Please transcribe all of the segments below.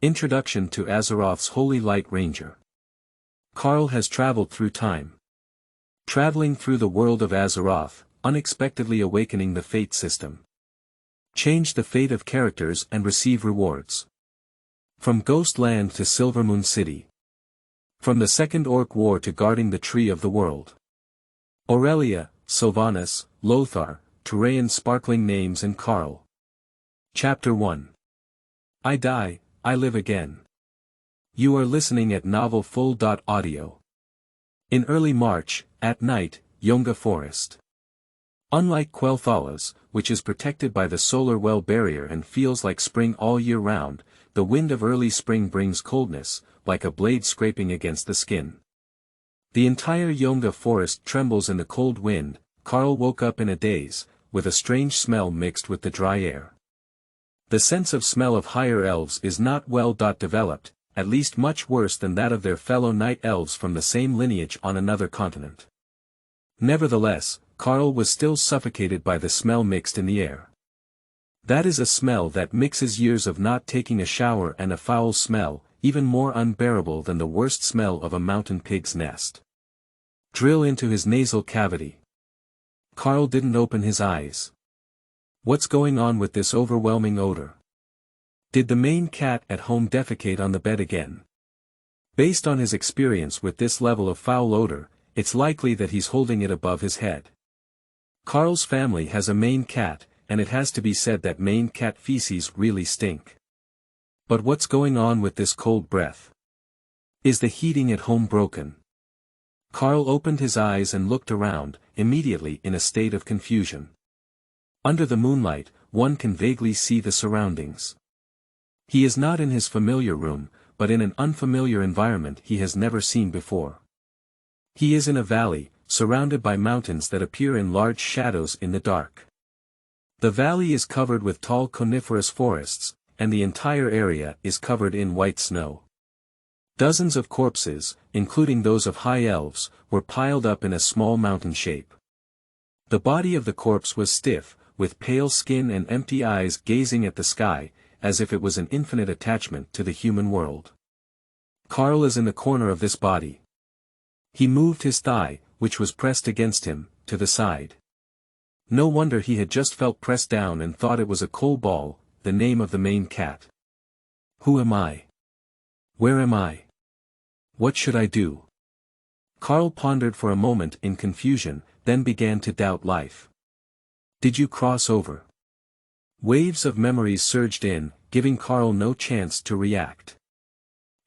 Introduction to Azeroth's Holy Light Ranger. Karl has traveled through time. Traveling through the world of Azeroth, unexpectedly awakening the fate system. Change the fate of characters and receive rewards. From Ghost Land to Silvermoon City. From the Second Orc War to guarding the Tree of the World. Aurelia, Sylvanas, Lothar, Turayan Sparkling names and Karl. Chapter 1. I die, I live again. You are listening at Novel Full. Audio. In early March, at night, Yunga Forest. Unlike Quel'Thala's, which is protected by the solar well barrier and feels like spring all year round, the wind of early spring brings coldness, like a blade scraping against the skin. The entire Yunga Forest trembles in the cold wind. Karl woke up in a daze, with a strange smell mixed with the dry air. The sense of smell of higher elves is not well developed, at least much worse than that of their fellow night elves from the same lineage on another continent. Nevertheless, Karl was still suffocated by the smell mixed in the air. That is a smell that mixes years of not taking a shower and a foul smell, even more unbearable than the worst smell of a mountain pig's nest. Drill into his nasal cavity. Karl didn't open his eyes. What's going on with this overwhelming odor? Did the main cat at home defecate on the bed again? Based on his experience with this level of foul odor, it's likely that he's holding it above his head. Karl's family has a main cat, and it has to be said that main cat feces really stink. But what's going on with this cold breath? Is the heating at home broken? Karl opened his eyes and looked around, immediately in a state of confusion. Under the moonlight, one can vaguely see the surroundings. He is not in his familiar room, but in an unfamiliar environment he has never seen before. He is in a valley, surrounded by mountains that appear in large shadows in the dark. The valley is covered with tall coniferous forests, and the entire area is covered in white snow. Dozens of corpses, including those of high elves, were piled up in a small mountain shape. The body of the corpse was stiff, with pale skin and empty eyes gazing at the sky, as if it was an infinite attachment to the human world. Karl is in the corner of this body. He moved his thigh, which was pressed against him, to the side. No wonder he had just felt pressed down and thought it was a coal ball, the name of the main cat. Who am I? Where am I? What should I do? Karl pondered for a moment in confusion, then began to doubt life. Did you cross over? Waves of memories surged in, giving Karl no chance to react.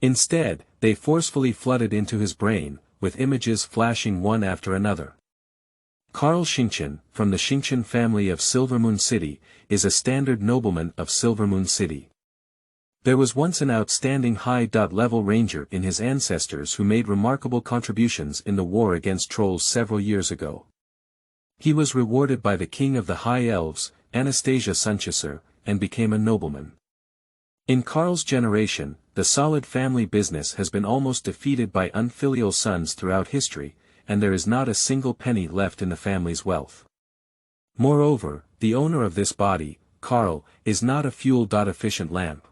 Instead, they forcefully flooded into his brain, with images flashing one after another. Karl Xingqian, from the Xingqian family of Silvermoon City, is a standard nobleman of Silvermoon City. There was once an outstanding high-level ranger in his ancestors who made remarkable contributions in the war against trolls several years ago. He was rewarded by the king of the High Elves, Anastasia Sunchasser, and became a nobleman. In Karl's generation, the solid family business has been almost defeated by unfilial sons throughout history, and there is not a single penny left in the family's wealth. Moreover, the owner of this body, Karl, is not a fuel-efficient lamp.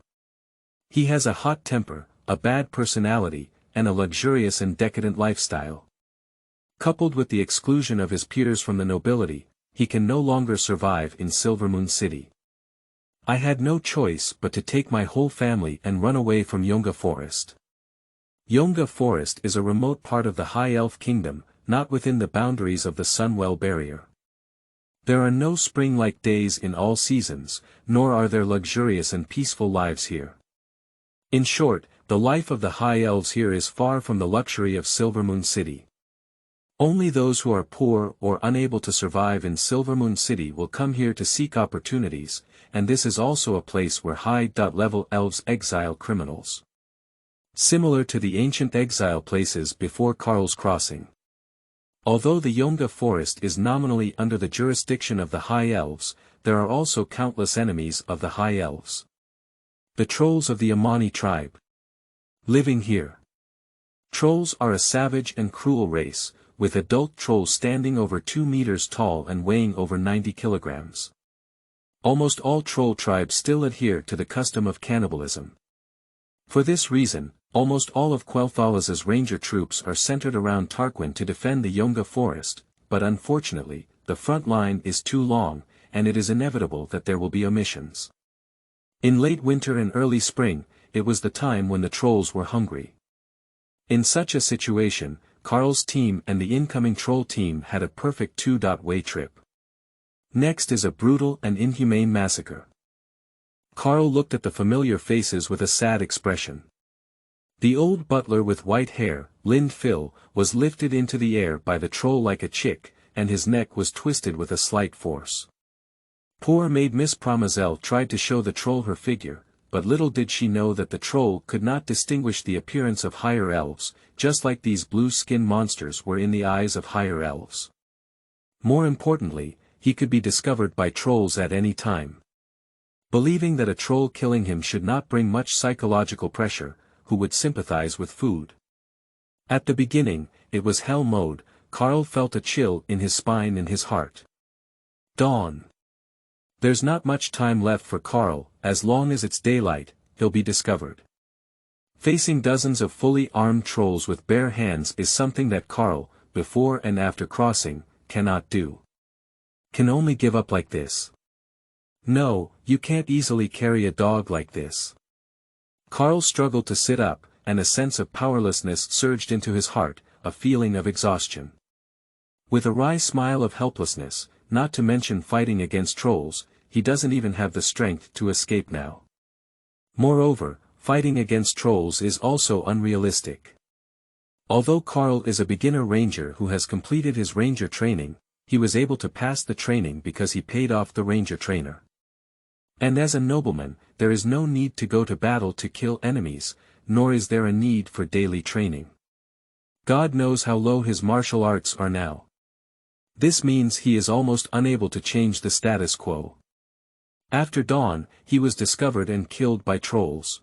He has a hot temper, a bad personality, and a luxurious and decadent lifestyle. Coupled with the exclusion of his peers from the nobility, he can no longer survive in Silvermoon City. I had no choice but to take my whole family and run away from Yunga Forest. Yunga Forest is a remote part of the High Elf Kingdom, not within the boundaries of the Sunwell Barrier. There are no spring-like days in all seasons, nor are there luxurious and peaceful lives here. In short, the life of the High Elves here is far from the luxury of Silvermoon City. Only those who are poor or unable to survive in Silvermoon City will come here to seek opportunities, and this is also a place where high-level elves exile criminals. Similar to the ancient exile places before Karl's crossing. Although the Yunga Forest is nominally under the jurisdiction of the High Elves, there are also countless enemies of the High Elves. The trolls of the Amani tribe. Living here. Trolls are a savage and cruel race, with adult trolls standing over 2 meters tall and weighing over 90 kilograms. Almost all troll tribes still adhere to the custom of cannibalism. For this reason, almost all of Quel'Thala's ranger troops are centered around Tarquine to defend the Yunga forest, but unfortunately, the front line is too long, and it is inevitable that there will be omissions. In late winter and early spring, it was the time when the trolls were hungry. In such a situation, Karl's team and the incoming troll team had a perfect two-way trip. Next is a brutal and inhumane massacre. Karl looked at the familiar faces with a sad expression. The old butler with white hair, Lind Phil, was lifted into the air by the troll like a chick, and his neck was twisted with a slight force. Poor maid Miss Promazel tried to show the troll her figure, but little did she know that the troll could not distinguish the appearance of higher elves, just like these blue-skin monsters were in the eyes of higher elves. More importantly, he could be discovered by trolls at any time. Believing that a troll killing him should not bring much psychological pressure, who would sympathize with food? At the beginning, it was hell mode. Karl felt a chill in his spine and his heart. Dawn. There's not much time left for Karl. As long as it's daylight, he'll be discovered. Facing dozens of fully armed trolls with bare hands is something that Karl, before and after crossing, cannot do. Can only give up like this. No, you can't easily carry a dog like this. Karl struggled to sit up, and a sense of powerlessness surged into his heart, a feeling of exhaustion. With a wry smile of helplessness, not to mention fighting against trolls, he doesn't even have the strength to escape now. Moreover, fighting against trolls is also unrealistic. Although Karl is a beginner ranger who has completed his ranger training, he was able to pass the training because he paid off the ranger trainer. And as a nobleman, there is no need to go to battle to kill enemies, nor is there a need for daily training. God knows how low his martial arts are now. This means he is almost unable to change the status quo. After dawn, he was discovered and killed by trolls.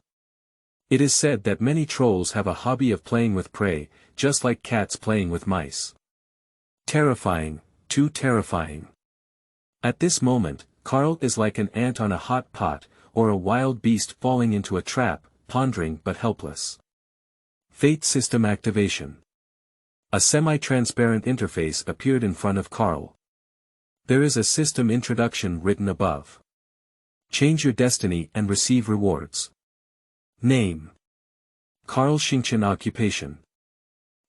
It is said that many trolls have a hobby of playing with prey, just like cats playing with mice. Terrifying, too terrifying. At this moment, Karl is like an ant on a hot pot, or a wild beast falling into a trap, pondering but helpless. Fate System Activation. A semi-transparent interface appeared in front of Karl. There is a system introduction written above. Change your destiny and receive rewards. Name. Karl Shinchin. Occupation.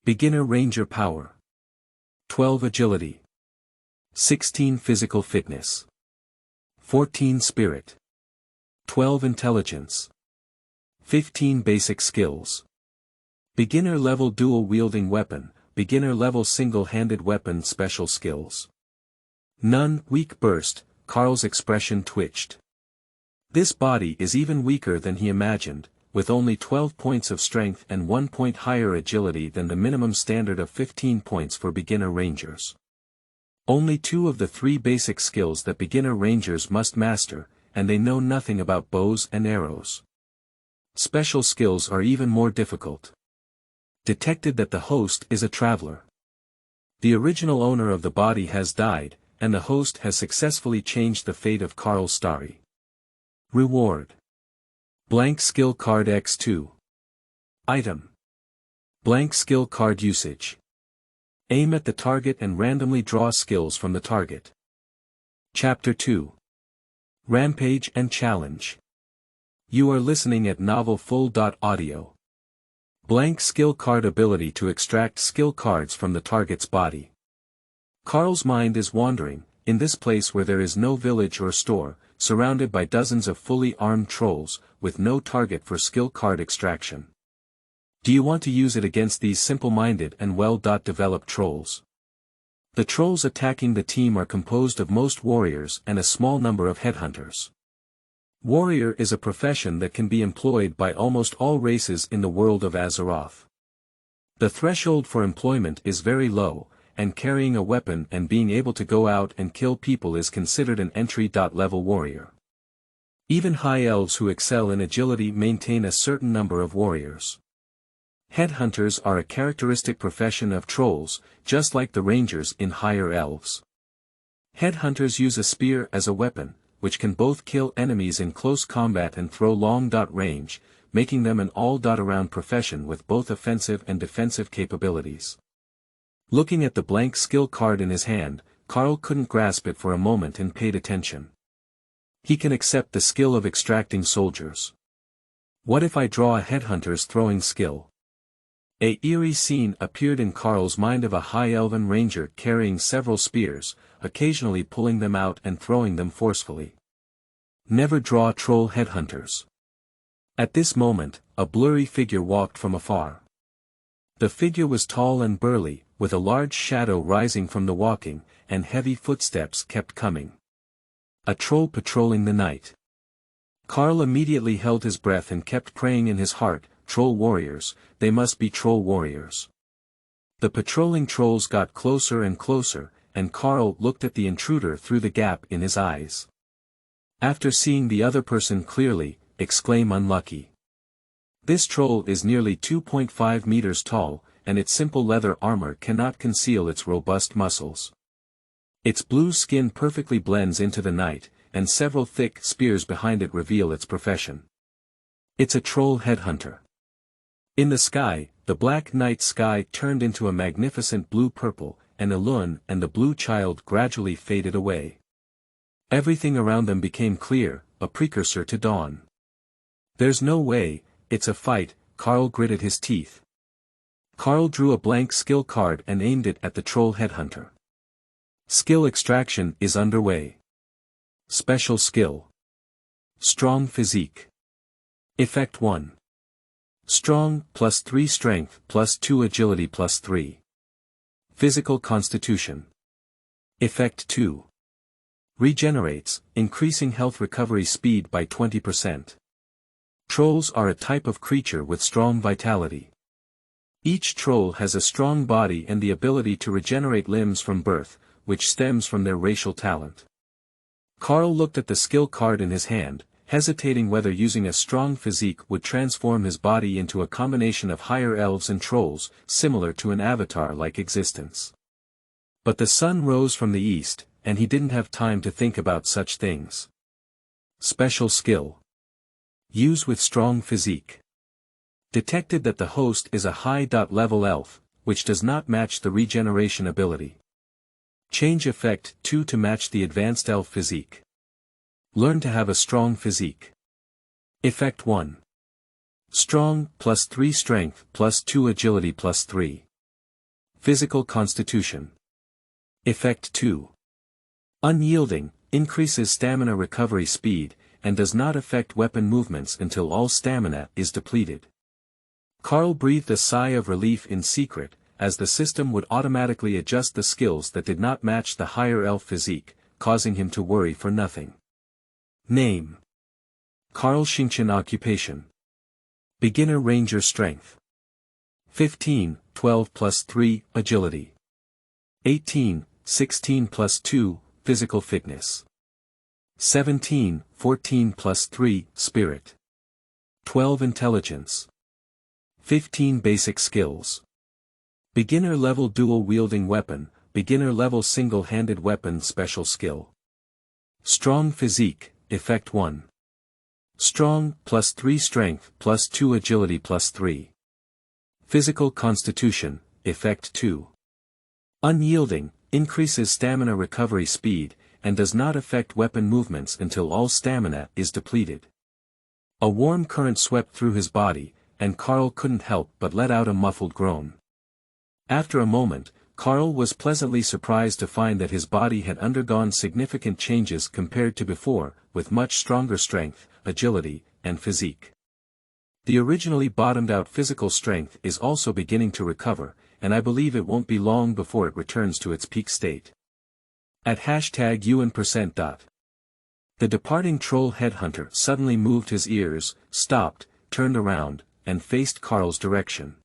Beginner Ranger Power. 12 Agility. 16 Physical Fitness. 14 Spirit. 12 Intelligence. 15 Basic Skills. Beginner level dual wielding weapon, beginner level single-handed weapon special skills. None. Weak burst. Karl's expression twitched. This body is even weaker than he imagined, with only 12 points of strength and 1 point higher agility than the minimum standard of 15 points for beginner rangers. Only 2 of the 3 basic skills that beginner rangers must master, and they know nothing about bows and arrows. Special skills are even more difficult. Detected that the host is a traveler. The original owner of the body has died, and the host has successfully changed the fate of Karl Starry. Reward. Blank skill card X2. Item. Blank skill card usage. Aim at the target and randomly draw skills from the target. Chapter 2. Rampage and Challenge. You are listening at novelfull.audio. Blank skill card ability to extract skill cards from the target's body. Karl's mind is wandering, in this place where there is no village or store, surrounded by dozens of fully armed trolls, with no target for skill card extraction. Do you want to use it against these simple-minded and well-developed trolls? The trolls attacking the team are composed of most warriors and a small number of headhunters. Warrior is a profession that can be employed by almost all races in the world of Azeroth. The threshold for employment is very low, and carrying a weapon and being able to go out and kill people is considered an entry-level warrior. Even high elves who excel in agility maintain a certain number of warriors. Headhunters are a characteristic profession of trolls, just like the rangers in higher elves. Headhunters use a spear as a weapon, which can both kill enemies in close combat and throw long range, making them an all-around profession with both offensive and defensive capabilities. Looking at the blank skill card in his hand, Carl couldn't grasp it for a moment and paid attention. He can accept the skill of extracting soldiers. What if I draw a headhunter's throwing skill? An eerie scene appeared in Carl's mind of a high elven ranger carrying several spears, occasionally pulling them out and throwing them forcefully. Never draw troll headhunters. At this moment, a blurry figure walked from afar. The figure was tall and burly, with a large shadow rising from the walking, and heavy footsteps kept coming. A troll patrolling the night. Carl immediately held his breath and kept praying in his heart, troll warriors, they must be troll warriors. The patrolling trolls got closer and closer, and Carl looked at the intruder through the gap in his eyes. After seeing the other person clearly, exclaim unlucky. This troll is nearly 2.5 meters tall, and its simple leather armor cannot conceal its robust muscles. Its blue skin perfectly blends into the night, and several thick spears behind it reveal its profession. It's a troll headhunter. In the sky, the black night sky turned into a magnificent blue-purple, and Elun and the blue child gradually faded away. Everything around them became clear, a precursor to dawn. There's no way, it's a fight, Carl gritted his teeth. Carl drew a blank skill card and aimed it at the troll headhunter. Skill extraction is underway. Special skill. Strong physique. Effect 1. Strong, +3 strength, +2 agility +3. Physical constitution. Effect 2. Regenerates, increasing health recovery speed by 20%. Trolls are a type of creature with strong vitality. Each troll has a strong body and the ability to regenerate limbs from birth, which stems from their racial talent. Carl looked at the skill card in his hand, hesitating whether using a strong physique would transform his body into a combination of higher elves and trolls, similar to an avatar-like existence. But the sun rose from the east, and he didn't have time to think about such things. Special skill. Use with strong physique. Detected that the host is a high-level elf, which does not match the regeneration ability. Change effect 2 to match the advanced elf physique. Learn to have a strong physique. Effect 1. Strong, +3 strength, +2 agility +3. Physical constitution. Effect 2. Unyielding, increases stamina recovery speed, and does not affect weapon movements until all stamina is depleted. Carl breathed a sigh of relief in secret, as the system would automatically adjust the skills that did not match the higher elf physique, causing him to worry for nothing. Name. Carl Shinchin. Occupation. Beginner Ranger Strength. 15, 12 +3, Agility. 18, 16 +2, Physical Fitness. 17, 14 +3, Spirit. 12 Intelligence. 15 Basic Skills. Beginner level dual-wielding weapon, beginner level single-handed weapon special skill. Strong physique, effect 1. Strong, +3 strength, +2 agility +3. Physical constitution, effect 2. Unyielding, increases stamina recovery speed, and does not affect weapon movements until all stamina is depleted. A warm current swept through his body, and Carl couldn't help but let out a muffled groan. After a moment, Carl was pleasantly surprised to find that his body had undergone significant changes compared to before, with much stronger strength, agility, and physique. The originally bottomed-out physical strength is also beginning to recover, and I believe it won't be long before it returns to its peak state. At #UN%. The departing troll headhunter suddenly moved his ears, stopped, turned around, and faced Carl's direction.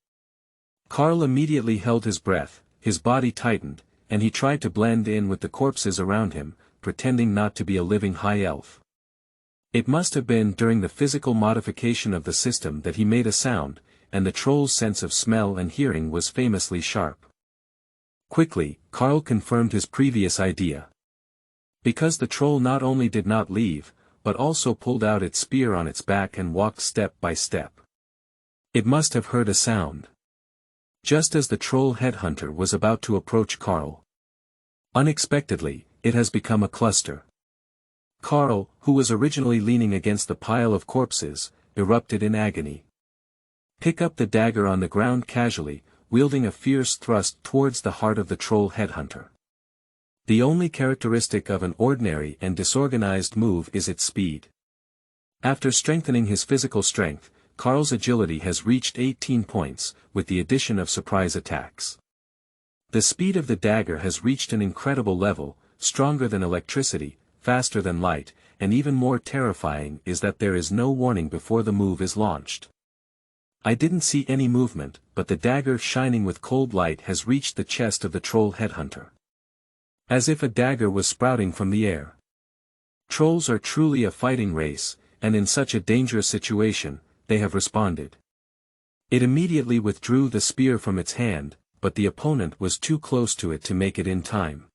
Carl immediately held his breath, his body tightened, and he tried to blend in with the corpses around him, pretending not to be a living high elf. It must have been during the physical modification of the system that he made a sound, and the troll's sense of smell and hearing was famously sharp. Quickly, Carl confirmed his previous idea. Because the troll not only did not leave, but also pulled out its spear on its back and walked step by step. It must have heard a sound. Just as the troll headhunter was about to approach Karl. Unexpectedly, it has become a cluster. Karl, who was originally leaning against the pile of corpses, erupted in agony. Pick up the dagger on the ground casually, wielding a fierce thrust towards the heart of the troll headhunter. The only characteristic of an ordinary and disorganized move is its speed. After strengthening his physical strength, Karl's agility has reached 18 points, with the addition of surprise attacks. The speed of the dagger has reached an incredible level, stronger than electricity, faster than light, and even more terrifying is that there is no warning before the move is launched. I didn't see any movement, but the dagger shining with cold light has reached the chest of the troll headhunter. As if a dagger was sprouting from the air. Trolls are truly a fighting race, and in such a dangerous situation, they have responded. It immediately withdrew the spear from its hand, but the opponent was too close to it to make it in time.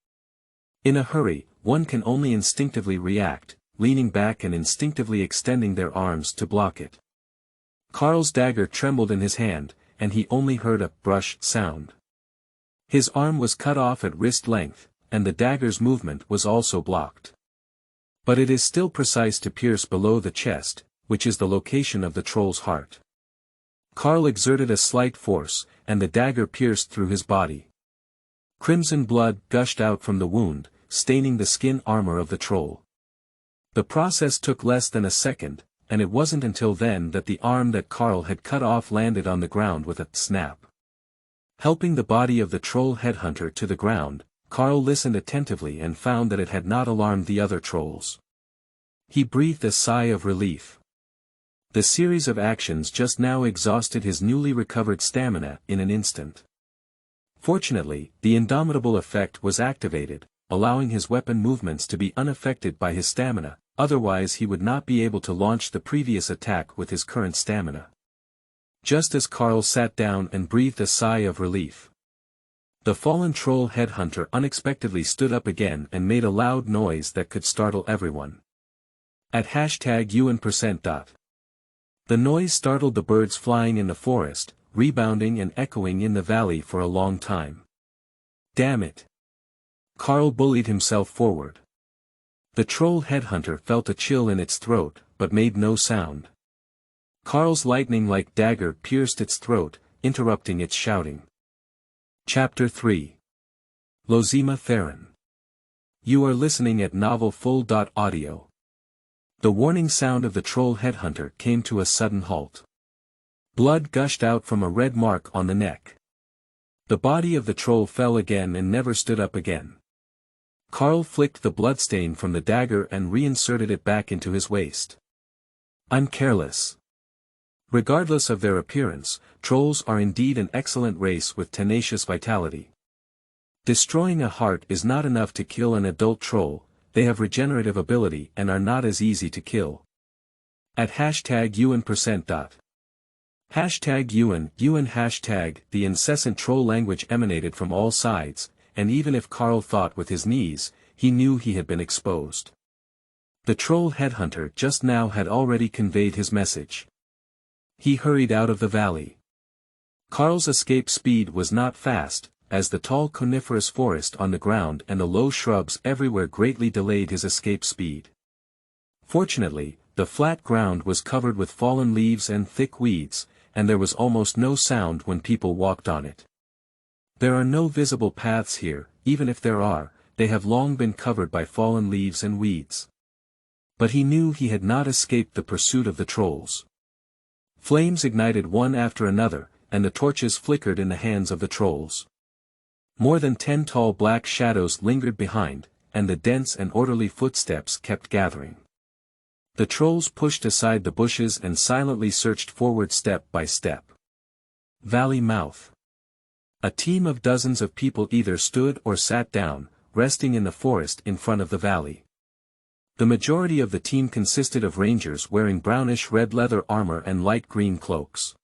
In a hurry, one can only instinctively react, leaning back and instinctively extending their arms to block it. Karl's dagger trembled in his hand, and he only heard a brush sound. His arm was cut off at wrist length, and the dagger's movement was also blocked. But it is still precise to pierce below the chest, which is the location of the troll's heart. Karl exerted a slight force, and the dagger pierced through his body. Crimson blood gushed out from the wound, staining the skin armor of the troll. The process took less than a second, and it wasn't until then that the arm that Karl had cut off landed on the ground with a snap. Helping the body of the troll headhunter to the ground, Karl listened attentively and found that it had not alarmed the other trolls. He breathed a sigh of relief. The series of actions just now exhausted his newly recovered stamina in an instant. Fortunately, the indomitable effect was activated, allowing his weapon movements to be unaffected by his stamina, otherwise he would not be able to launch the previous attack with his current stamina. Just as Karl sat down and breathed a sigh of relief, the fallen troll headhunter unexpectedly stood up again and made a loud noise that could startle everyone. At #UN%. The noise startled the birds flying in the forest, rebounding and echoing in the valley for a long time. Damn it! Karl bullied himself forward. The troll headhunter felt a chill in its throat, but made no sound. Karl's lightning-like dagger pierced its throat, interrupting its shouting. Chapter 3. Losema Theron. You are listening at novelfull.audio. The warning sound of the troll headhunter came to a sudden halt. Blood gushed out from a red mark on the neck. The body of the troll fell again and never stood up again. Karl flicked the bloodstain from the dagger and reinserted it back into his waist. I'm careless. Regardless of their appearance, trolls are indeed an excellent race with tenacious vitality. Destroying a heart is not enough to kill an adult troll, they have regenerative ability and are not as easy to kill. At #UN%. #UN the incessant troll language emanated from all sides, and even if Karl thought with his knees, he knew he had been exposed. The troll headhunter just now had already conveyed his message. He hurried out of the valley. Karl's escape speed was not fast, as the tall coniferous forest on the ground and the low shrubs everywhere greatly delayed his escape speed. Fortunately, the flat ground was covered with fallen leaves and thick weeds, and there was almost no sound when people walked on it. There are no visible paths here, even if there are, they have long been covered by fallen leaves and weeds. But he knew he had not escaped the pursuit of the trolls. Flames ignited one after another, and the torches flickered in the hands of the trolls. More than 10 tall black shadows lingered behind, and the dense and orderly footsteps kept gathering. The trolls pushed aside the bushes and silently searched forward step by step. Valley mouth. A team of dozens of people either stood or sat down, resting in the forest in front of the valley. The majority of the team consisted of rangers wearing brownish-red leather armor and light green cloaks.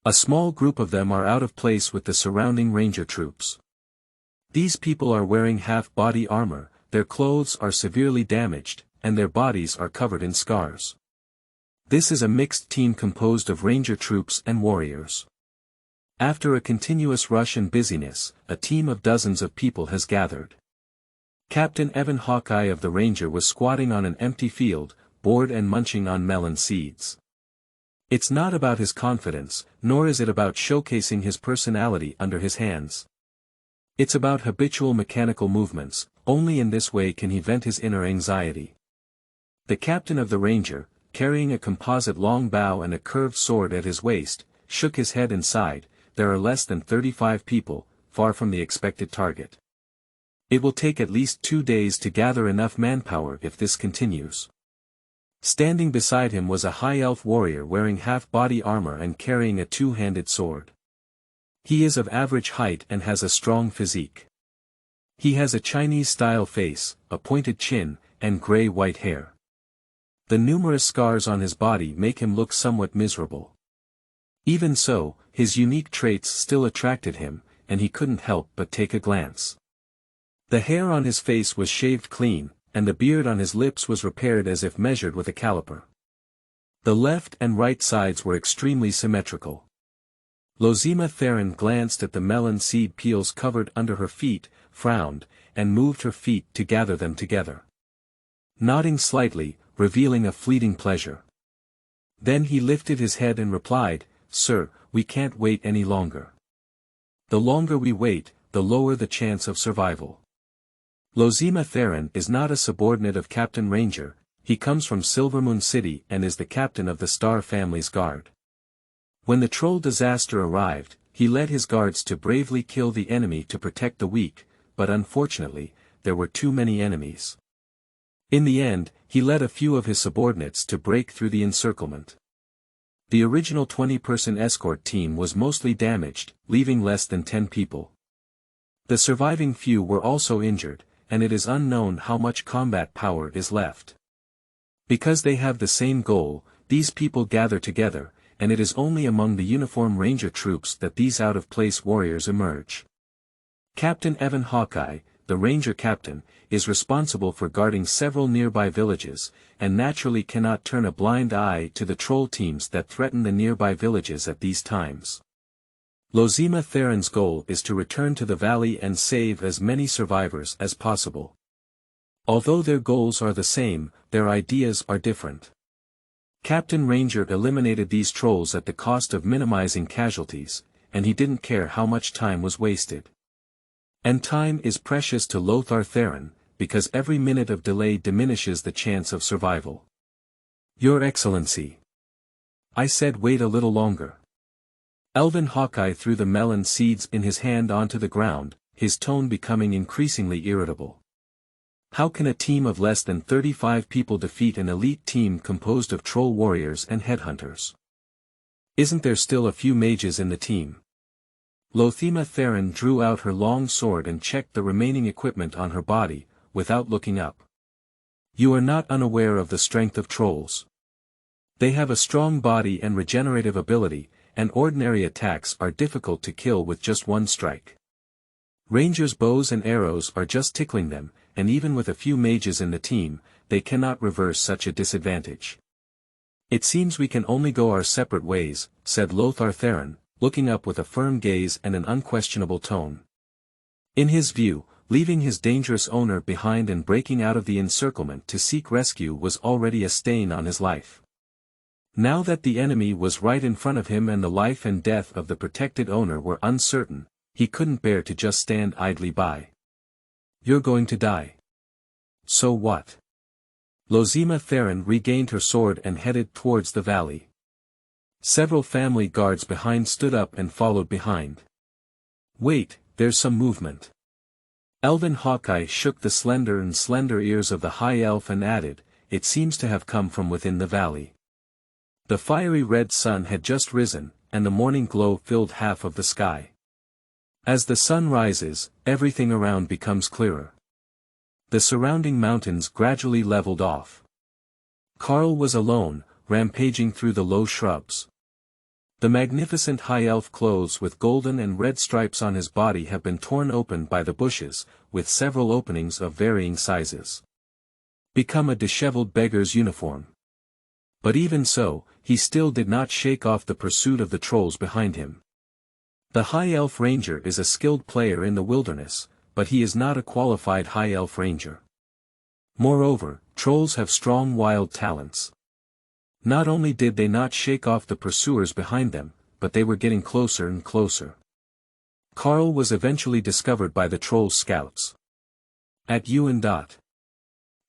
A small group of them are out of place with the surrounding ranger troops. These people are wearing half-body armor, their clothes are severely damaged, and their bodies are covered in scars. This is a mixed team composed of ranger troops and warriors. After a continuous rush and busyness, a team of dozens of people has gathered. Captain Evan Hawkeye of the Ranger was squatting on an empty field, bored and munching on melon seeds. It's not about his confidence, nor is it about showcasing his personality under his hands. It's about habitual mechanical movements. Only in this way can he vent his inner anxiety. The captain of the Ranger, carrying a composite long bow and a curved sword at his waist, shook his head and sighed. There are less than 35 people, far from the expected target. It will take at least 2 days to gather enough manpower if this continues. Standing beside him was a high elf warrior wearing half-body armor and carrying a two-handed sword. He is of average height and has a strong physique. He has a Chinese-style face, a pointed chin, and gray-white hair. The numerous scars on his body make him look somewhat miserable. Even so, his unique traits still attracted him, and he couldn't help but take a glance. The hair on his face was shaved clean, and the beard on his lips was repaired as if measured with a caliper. The left and right sides were extremely symmetrical. Losema Theron glanced at the melon seed peels covered under her feet, frowned, and moved her feet to gather them together. Nodding slightly, revealing a fleeting pleasure. Then he lifted his head and replied, "Sir, we can't wait any longer. The longer we wait, the lower the chance of survival." Losema Theron is not a subordinate of Captain Ranger. He comes from Silvermoon City and is the captain of the Star family's guard. When the troll disaster arrived, he led his guards to bravely kill the enemy to protect the weak, but unfortunately, there were too many enemies. In the end, he led a few of his subordinates to break through the encirclement. The original 20-person escort team was mostly damaged, leaving less than 10 people. The surviving few were also injured, and it is unknown how much combat power is left. Because they have the same goal, these people gather together, and it is only among the uniformed ranger troops that these out-of-place warriors emerge. Captain Evan Hawkeye, the ranger captain, is responsible for guarding several nearby villages, and naturally cannot turn a blind eye to the troll teams that threaten the nearby villages at these times. Losema Theron's goal is to return to the valley and save as many survivors as possible. Although their goals are the same, their ideas are different. Captain Ranger eliminated these trolls at the cost of minimizing casualties, and he didn't care how much time was wasted. And time is precious to Lothar Theron, because every minute of delay diminishes the chance of survival. "Your Excellency," I said, "wait a little longer." Elven Hawkeye threw the melon seeds in his hand onto the ground, his tone becoming increasingly irritable. How can a team of less than 35 people defeat an elite team composed of troll warriors and headhunters? Isn't there still a few mages in the team? Losema Theron drew out her long sword and checked the remaining equipment on her body, without looking up. "You are not unaware of the strength of trolls. They have a strong body and regenerative ability, and ordinary attacks are difficult to kill with just one strike. Rangers' bows and arrows are just tickling them, and even with a few mages in the team, they cannot reverse such a disadvantage." "It seems we can only go our separate ways," said Lothar Theron, looking up with a firm gaze and an unquestionable tone. In his view, leaving his dangerous owner behind and breaking out of the encirclement to seek rescue was already a stain on his life. Now that the enemy was right in front of him and the life and death of the protected owner were uncertain, he couldn't bear to just stand idly by. "You're going to die. So what?" Losema Theron regained her sword and headed towards the valley. Several family guards behind stood up and followed behind. "Wait, there's some movement." Elven Hawkeye shook the slender ears of the high elf and added, "It seems to have come from within the valley." The fiery red sun had just risen, and the morning glow filled half of the sky. As the sun rises, everything around becomes clearer. The surrounding mountains gradually leveled off. Carl was alone, rampaging through the low shrubs. The magnificent high elf clothes with golden and red stripes on his body have been torn open by the bushes, with several openings of varying sizes. Become a disheveled beggar's uniform. But even so, he still did not shake off the pursuit of the trolls behind him. The High Elf Ranger is a skilled player in the wilderness, but he is not a qualified High Elf Ranger. Moreover, trolls have strong wild talents. Not only did they not shake off the pursuers behind them, but they were getting closer and closer. Carl was eventually discovered by the troll scouts. At you and dot.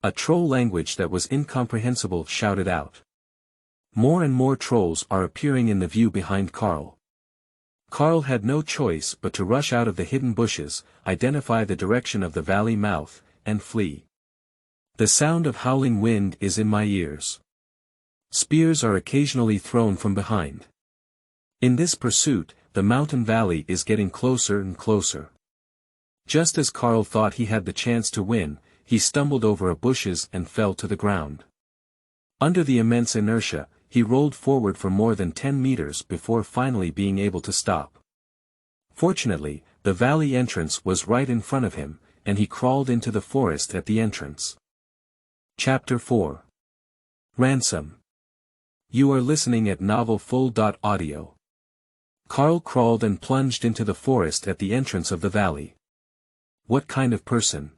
A troll language that was incomprehensible shouted out. More and more trolls are appearing in the view behind Carl. Carl had no choice but to rush out of the hidden bushes, identify the direction of the valley mouth, and flee. The sound of howling wind is in my ears. Spears are occasionally thrown from behind. In this pursuit, the mountain valley is getting closer and closer. Just as Carl thought he had the chance to win, he stumbled over a bushes and fell to the ground. Under the immense inertia, he rolled forward for more than 10 meters before finally being able to stop. Fortunately, the valley entrance was right in front of him, and he crawled into the forest at the entrance. Chapter 4. Ransom. You are listening at novelfull.audio. Carl crawled and plunged into the forest at the entrance of the valley. What kind of person?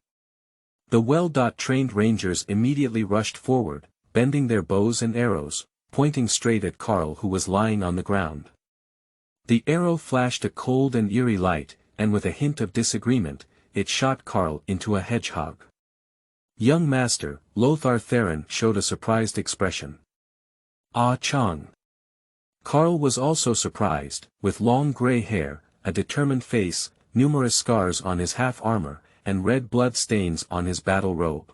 The well-trained rangers immediately rushed forward, bending their bows and arrows, pointing straight at Carl who was lying on the ground. The arrow flashed a cold and eerie light, and with a hint of disagreement, it shot Carl into a hedgehog. Young Master, Lothar Theron showed a surprised expression. Ah Chang. Carl was also surprised, with long gray hair, a determined face, numerous scars on his half-armor, and red blood stains on his battle robe.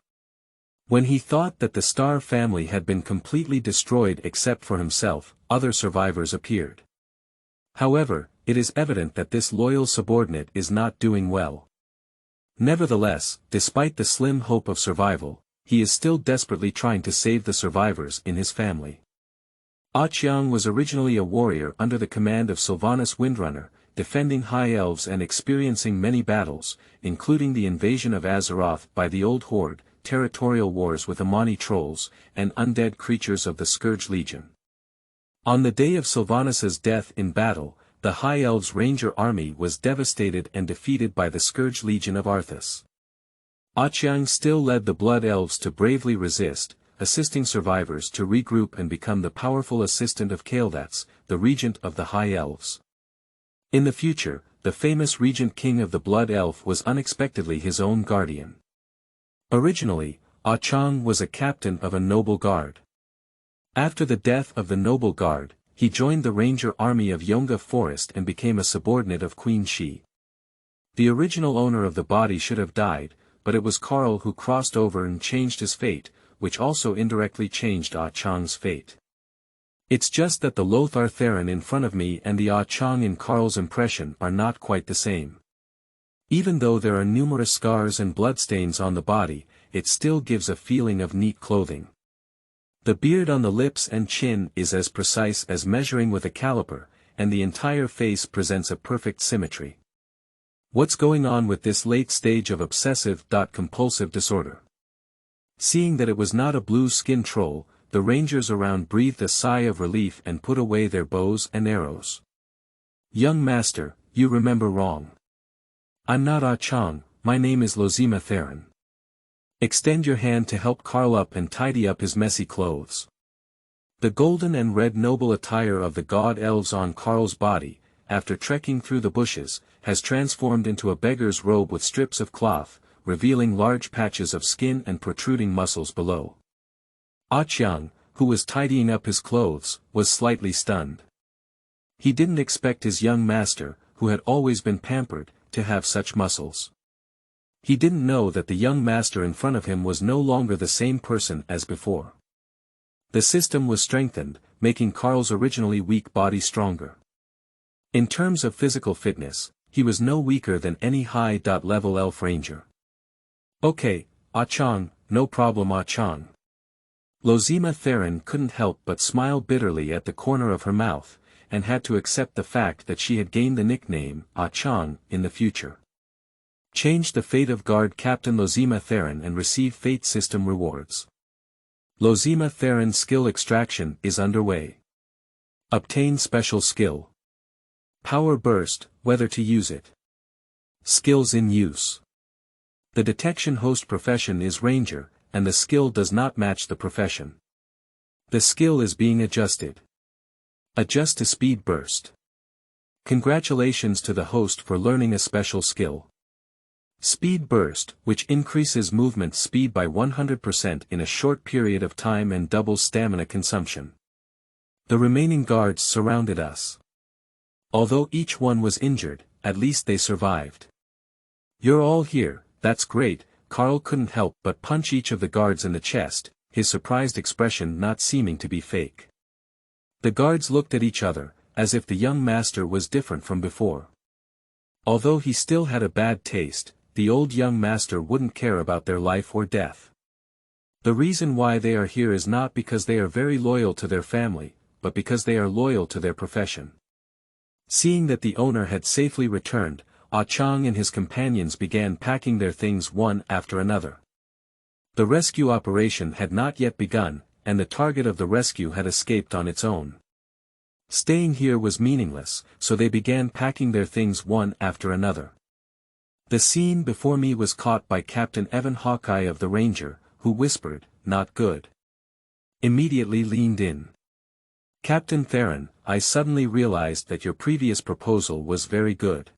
When he thought that the Star family had been completely destroyed except for himself, other survivors appeared. However, it is evident that this loyal subordinate is not doing well. Nevertheless, despite the slim hope of survival, he is still desperately trying to save the survivors in his family. Ah Chiang was originally a warrior under the command of Sylvanas Windrunner, defending high elves and experiencing many battles, including the invasion of Azeroth by the Old Horde, territorial wars with Amani trolls, and undead creatures of the Scourge Legion. On the day of Sylvanas's death in battle, the High Elves' Ranger army was devastated and defeated by the Scourge Legion of Arthas. Ah Chiang still led the Blood Elves to bravely resist, assisting survivors to regroup and become the powerful assistant of Kael'thas, the regent of the High Elves. In the future, the famous regent king of the Blood Elf was unexpectedly his own guardian. Originally, Ah Chang was a captain of a noble guard. After the death of the noble guard, he joined the ranger army of Yonga Forest and became a subordinate of Queen Shi. The original owner of the body should have died, but it was Carl who crossed over and changed his fate, which also indirectly changed Ah Chang's fate. It's just that the Lothar Theron in front of me and the Ah Chang in Carl's impression are not quite the same. Even though there are numerous scars and bloodstains on the body, it still gives a feeling of neat clothing. The beard on the lips and chin is as precise as measuring with a caliper, and the entire face presents a perfect symmetry. What's going on with this late stage of obsessive-compulsive disorder? Seeing that it was not a blue-skinned troll, the rangers around breathed a sigh of relief and put away their bows and arrows. Young Master, you remember wrong. I'm not Ah Chang, my name is Losema Theron. Extend your hand to help Carl up and tidy up his messy clothes. The golden and red noble attire of the god elves on Carl's body, after trekking through the bushes, has transformed into a beggar's robe with strips of cloth, revealing large patches of skin and protruding muscles below. Ah Chiang, who was tidying up his clothes, was slightly stunned. He didn't expect his young master, who had always been pampered, to have such muscles. He didn't know that the young master in front of him was no longer the same person as before. The system was strengthened, making Carl's originally weak body stronger. In terms of physical fitness, he was no weaker than any high-level elf ranger. Okay, Ah Chang, no problem Ah Chang. Losema Theron couldn't help but smile bitterly at the corner of her mouth, and had to accept the fact that she had gained the nickname Ah Chang in the future. Change the fate of Guard Captain Losema Theron and receive Fate System rewards. Losema Theron skill extraction is underway. Obtain special skill. Power burst, whether to use it. Skills in use. The detection host profession is Ranger, and the skill does not match the profession. The skill is being adjusted. Adjust to speed burst. Congratulations to the host for learning a special skill. Speed burst, which increases movement speed by 100% in a short period of time and doubles stamina consumption. The remaining guards surrounded us. Although each one was injured, at least they survived. You're all here, that's great. Carl couldn't help but punch each of the guards in the chest, his surprised expression not seeming to be fake. The guards looked at each other, as if the young master was different from before. Although he still had a bad taste, the old young master wouldn't care about their life or death. The reason why they are here is not because they are very loyal to their family, but because they are loyal to their profession. Seeing that the owner had safely returned, Ah Chang and his companions began packing their things one after another. The rescue operation had not yet begun, and the target of the rescue had escaped on its own. Staying here was meaningless, so they began packing their things one after another. The scene before me was caught by Captain Evan Hawkeye of the Ranger, who whispered, "Not good." Immediately leaned in. "Captain Theron, I suddenly realized that your previous proposal was very good.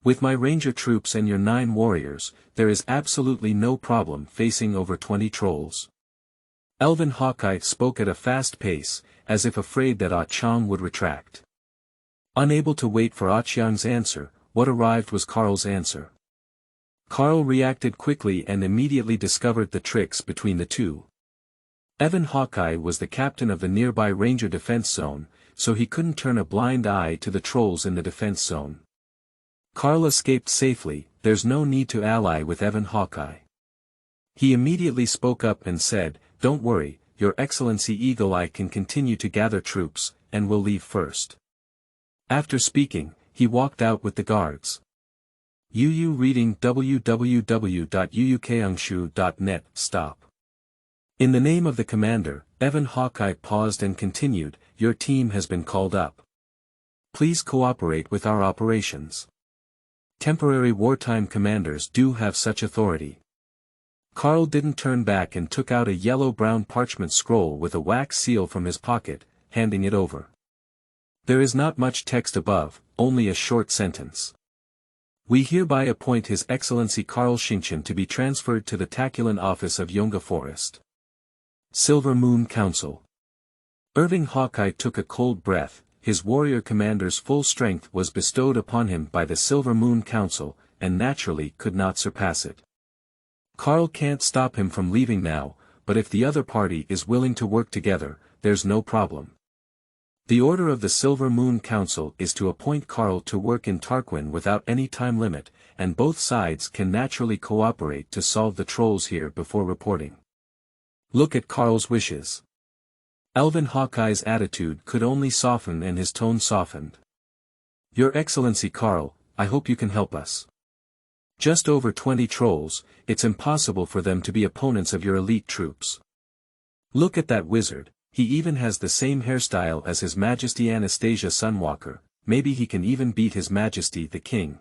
With my Ranger troops and your 9 warriors, there is absolutely no problem facing over 20 trolls." Elven Hawkeye spoke at a fast pace, as if afraid that Ah Chang would retract. Unable to wait for Ah Chang's answer, what arrived was Carl's answer. Carl reacted quickly and immediately discovered the tricks between the two. Evan Hawkeye was the captain of the nearby Ranger defense zone, so he couldn't turn a blind eye to the trolls in the defense zone. Carl escaped safely, there's no need to ally with Evan Hawkeye. He immediately spoke up and said, "Don't worry, Your Excellency Eagle Eye can continue to gather troops, and will leave first." After speaking, he walked out with the guards. UU reading www.uukangshu.net. Stop. In the name of the commander, Evan Hawkeye paused and continued, "Your team has been called up. Please cooperate with our operations. Temporary wartime commanders do have such authority." Carl didn't turn back and took out a yellow-brown parchment scroll with a wax seal from his pocket, handing it over. There is not much text above, only a short sentence. "We hereby appoint His Excellency Carl Shinchin to be transferred to the Takulan office of Yonga Forest. Silvermoon Council." Irving Hawkeye took a cold breath. His warrior commander's full strength was bestowed upon him by the Silvermoon Council, and naturally could not surpass it. Carl can't stop him from leaving now, but if the other party is willing to work together, there's no problem. The order of the Silvermoon Council is to appoint Carl to work in Tarquine without any time limit, and both sides can naturally cooperate to solve the trolls here before reporting. Look at Carl's wishes. Elven Hawkeye's attitude could only soften and his tone softened. "Your Excellency Carl, I hope you can help us. Just over 20 trolls, it's impossible for them to be opponents of your elite troops. Look at that wizard, he even has the same hairstyle as His Majesty Anastasia Sunwalker, maybe he can even beat His Majesty the King."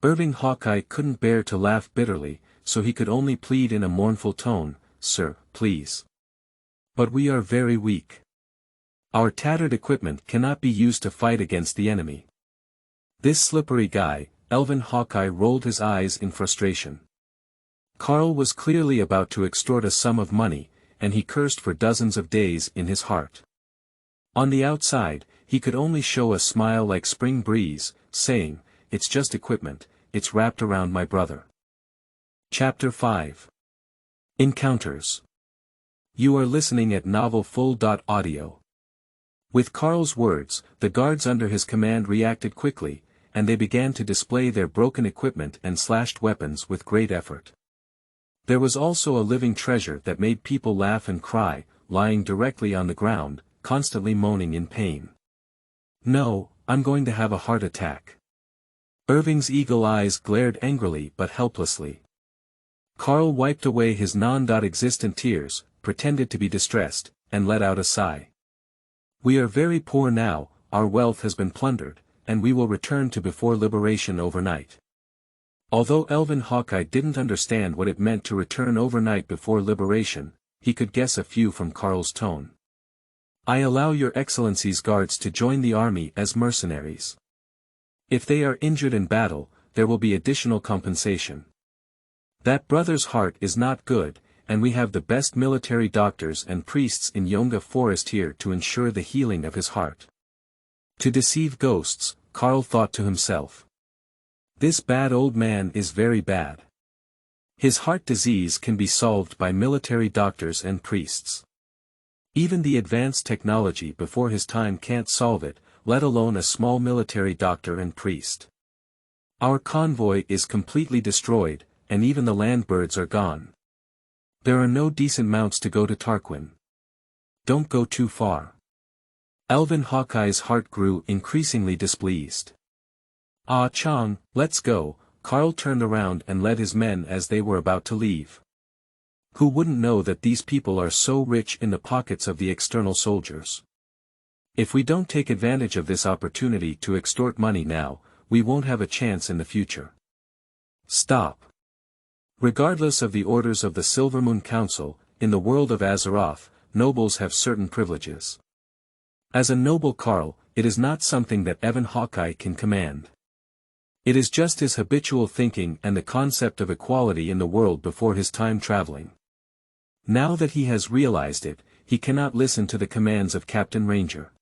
Irving Hawkeye couldn't bear to laugh bitterly, so he could only plead in a mournful tone, "Sir, please. But we are very weak. Our tattered equipment cannot be used to fight against the enemy." This slippery guy, Elven Hawkeye rolled his eyes in frustration. Carl was clearly about to extort a sum of money, and he cursed for dozens of days in his heart. On the outside, he could only show a smile like spring breeze, saying, "It's just equipment, it's wrapped around my brother." Chapter 5. Encounters. You are listening at novelfull.audio. With Carl's words, the guards under his command reacted quickly, and they began to display their broken equipment and slashed weapons with great effort. There was also a living treasure that made people laugh and cry, lying directly on the ground, constantly moaning in pain. "No, I'm going to have a heart attack." Irving's eagle eyes glared angrily but helplessly. Carl wiped away his non-existent tears, pretended to be distressed, and let out a sigh. We are very poor now, our wealth has been plundered, and we will return to before liberation overnight. Although Elven Hawkeye didn't understand what it meant to return overnight before liberation, he could guess a few from Carl's tone. I allow your excellency's guards to join the army as mercenaries. If they are injured in battle, there will be additional compensation. That brother's heart is not good, and we have the best military doctors and priests in Yonga Forest here to ensure the healing of his heart. To deceive ghosts, Carl thought to himself. This bad old man is very bad. His heart disease can be solved by military doctors and priests. Even the advanced technology before his time can't solve it, let alone a small military doctor and priest. Our convoy is completely destroyed, and even the land birds are gone. There are no decent mounts to go to Tarquine. Don't go too far. Elven Hawkeye's heart grew increasingly displeased. Ah Chong, let's go. Carl turned around and led his men as they were about to leave. Who wouldn't know that these people are so rich in the pockets of the external soldiers? If we don't take advantage of this opportunity to extort money now, we won't have a chance in the future. Stop. Regardless of the orders of the Silvermoon Council, in the world of Azeroth, nobles have certain privileges. As a noble Carl, it is not something that Elven Hawkeye can command. It is just his habitual thinking and the concept of equality in the world before his time traveling. Now that he has realized it, he cannot listen to the commands of Captain Ranger.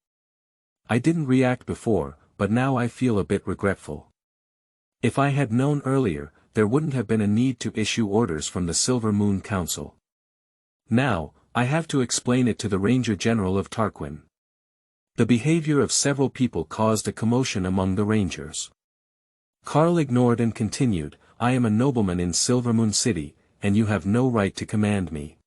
I didn't react before, but now I feel a bit regretful. If I had known earlier, there wouldn't have been a need to issue orders from the Silvermoon Council. Now, I have to explain it to the Ranger General of Tarquine. The behavior of several people caused a commotion among the Rangers. Carl ignored and continued, I am a nobleman in Silvermoon City, and you have no right to command me.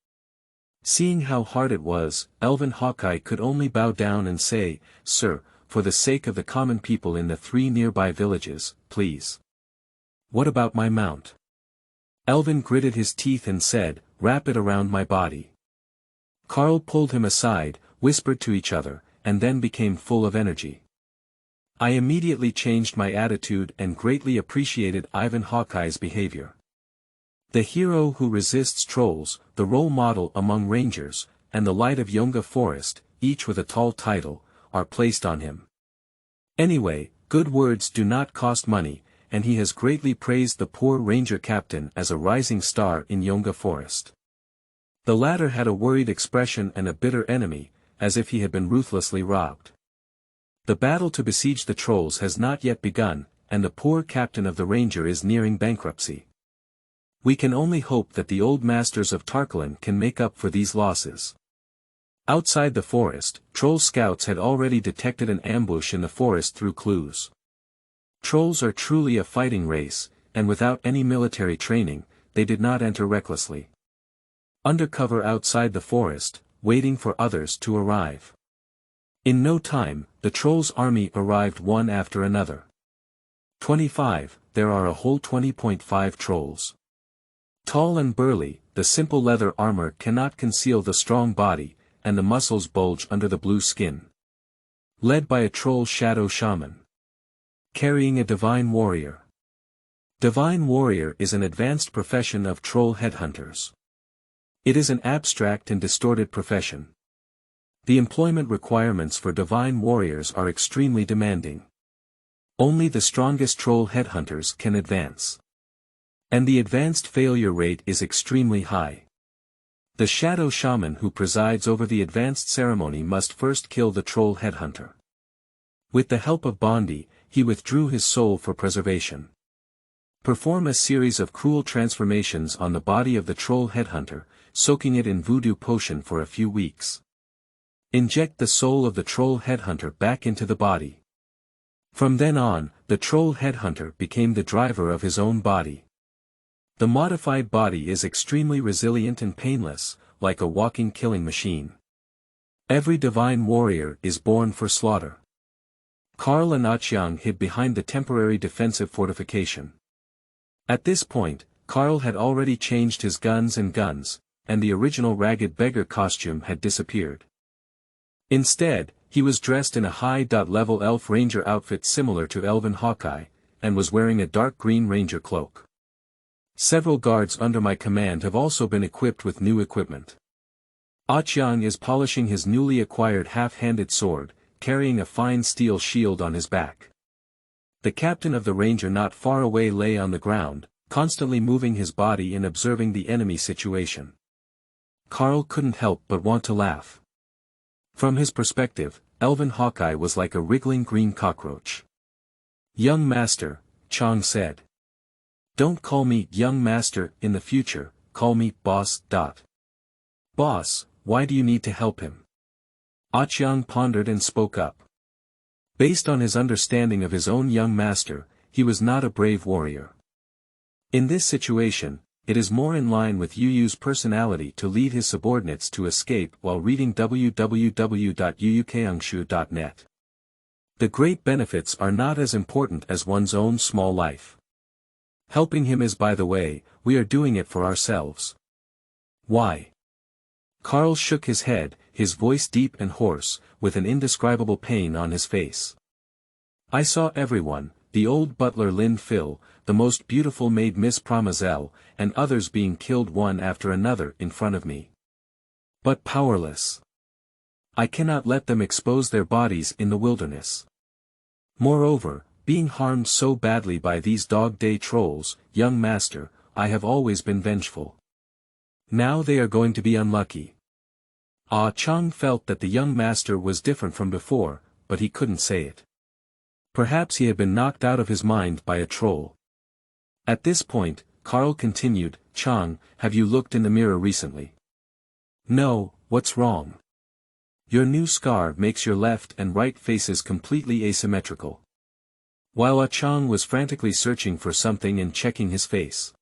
Seeing how hard it was, Elven Hawkeye could only bow down and say, Sir, for the sake of the common people in the 3 nearby villages, please. What about my mount? Elven gritted his teeth and said, wrap it around my body. Carl pulled him aside, whispered to each other, and then became full of energy. I immediately changed my attitude and greatly appreciated Elven Hawkeye's behavior. The hero who resists trolls, the role model among rangers, and the light of Yonga Forest, each with a tall title, are placed on him. Anyway, good words do not cost money, and he has greatly praised the poor ranger captain as a rising star in Yonga Forest. The latter had a worried expression and a bitter enemy, as if he had been ruthlessly robbed. The battle to besiege the trolls has not yet begun, and the poor captain of the ranger is nearing bankruptcy. We can only hope that the old masters of Tarquine can make up for these losses. Outside the forest, troll scouts had already detected an ambush in the forest through clues. Trolls are truly a fighting race, and without any military training, they did not enter recklessly. Undercover outside the forest, waiting for others to arrive. In no time, the trolls' army arrived one after another. 25, there are a whole 20.5 trolls. Tall and burly, the simple leather armor cannot conceal the strong body, and the muscles bulge under the blue skin. Led by a troll shadow shaman. Carrying a divine warrior. Divine warrior is an advanced profession of troll headhunters. It is an abstract and distorted profession. The employment requirements for divine warriors are extremely demanding. Only the strongest troll headhunters can advance. And the advanced failure rate is extremely high. The shadow shaman who presides over the advanced ceremony must first kill the troll headhunter. With the help of Bondi, he withdrew his soul for preservation. Perform a series of cruel transformations on the body of the troll headhunter, soaking it in voodoo potion for a few weeks. Inject the soul of the troll headhunter back into the body. From then on, the troll headhunter became the driver of his own body. The modified body is extremely resilient and painless, like a walking killing machine. Every divine warrior is born for slaughter. Karl and Achiang hid behind the temporary defensive fortification. At this point, Karl had already changed his guns, and the original ragged beggar costume had disappeared. Instead, he was dressed in a high-level elf ranger outfit similar to Elven Hawkeye, and was wearing a dark green ranger cloak. Several guards under my command have also been equipped with new equipment. Achiang is polishing his newly acquired half-handed sword, carrying a fine steel shield on his back. The captain of the ranger not far away lay on the ground, constantly moving his body and observing the enemy situation. Karl couldn't help but want to laugh. From his perspective, Elven Hawkeye was like a wriggling green cockroach. "Young master," Chang said. "Don't call me young master in the future, call me boss. Boss, why do you need to help him?" Achiang pondered and spoke up. Based on his understanding of his own young master, he was not a brave warrior. In this situation, it is more in line with Yu Yu's personality to lead his subordinates to escape while reading www.yuyukeangshu.net. The great benefits are not as important as one's own small life. Helping him is, by the way, we are doing it for ourselves. Why? Karl shook his head, his voice deep and hoarse, with an indescribable pain on his face. "I saw everyone, the old butler Lin Phil, the most beautiful maid Miss Pramazel, and others being killed one after another in front of me. But powerless. I cannot let them expose their bodies in the wilderness. Moreover, being harmed so badly by these dog-day trolls, young master, I have always been vengeful. Now they are going to be unlucky." Chang felt that the young master was different from before, but he couldn't say it. Perhaps he had been knocked out of his mind by a troll. At this point, Karl continued, "Chang, have you looked in the mirror recently?" "No, what's wrong?" "Your new scar makes your left and right faces completely asymmetrical." While Chang was frantically searching for something and checking his face,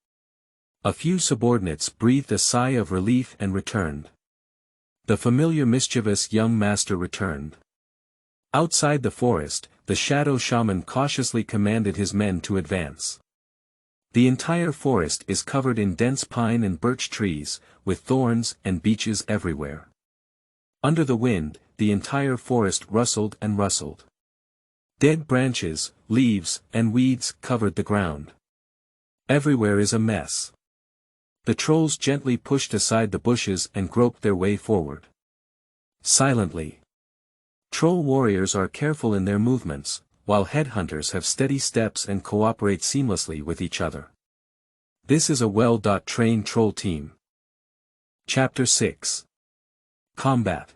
a few subordinates breathed a sigh of relief and returned. The familiar mischievous young master returned. Outside the forest, the shadow shaman cautiously commanded his men to advance. The entire forest is covered in dense pine and birch trees, with thorns and beeches everywhere. Under the wind, the entire forest rustled and rustled. Dead branches, leaves, and weeds covered the ground. Everywhere is a mess. The trolls gently pushed aside the bushes and groped their way forward. Silently. Troll warriors are careful in their movements, while headhunters have steady steps and cooperate seamlessly with each other. This is a well-trained troll team. Chapter 6. Combat.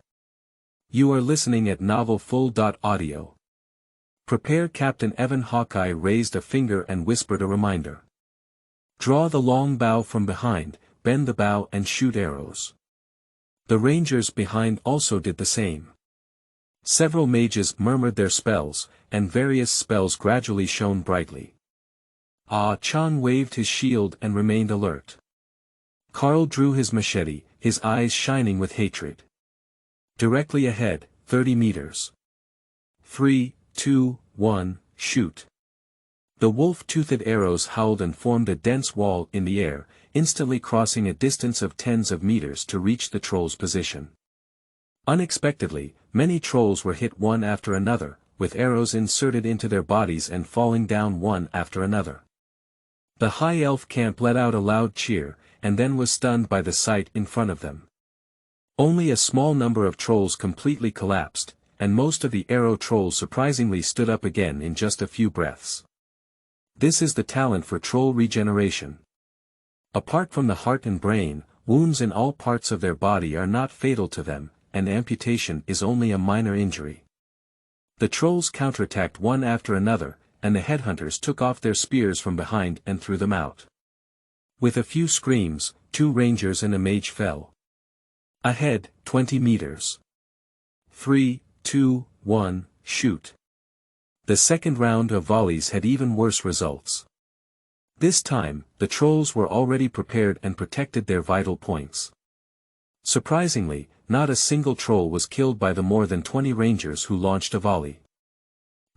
You are listening at novelfull.audio. Prepare. Captain Evan Hawkeye raised a finger and whispered a reminder. Draw the long bow from behind, bend the bow and shoot arrows. The rangers behind also did the same. Several mages murmured their spells, and various spells gradually shone brightly. Chang waved his shield and remained alert. Karl drew his machete, his eyes shining with hatred. Directly ahead, 30 meters. 3, 2, 1, shoot. The wolf-toothed arrows howled and formed a dense wall in the air, instantly crossing a distance of tens of meters to reach the troll's position. Unexpectedly, many trolls were hit one after another, with arrows inserted into their bodies and falling down one after another. The high elf camp let out a loud cheer, and then was stunned by the sight in front of them. Only a small number of trolls completely collapsed, and most of the arrow trolls surprisingly stood up again in just a few breaths. This is the talent for troll regeneration. Apart from the heart and brain, wounds in all parts of their body are not fatal to them, and amputation is only a minor injury. The trolls counterattacked one after another, and the headhunters took off their spears from behind and threw them out. With a few screams, 2 rangers and a mage fell. Ahead, 20 meters. 3, 2, 1, shoot. The second round of volleys had even worse results. This time, the trolls were already prepared and protected their vital points. Surprisingly, not a single troll was killed by the more than 20 rangers who launched a volley.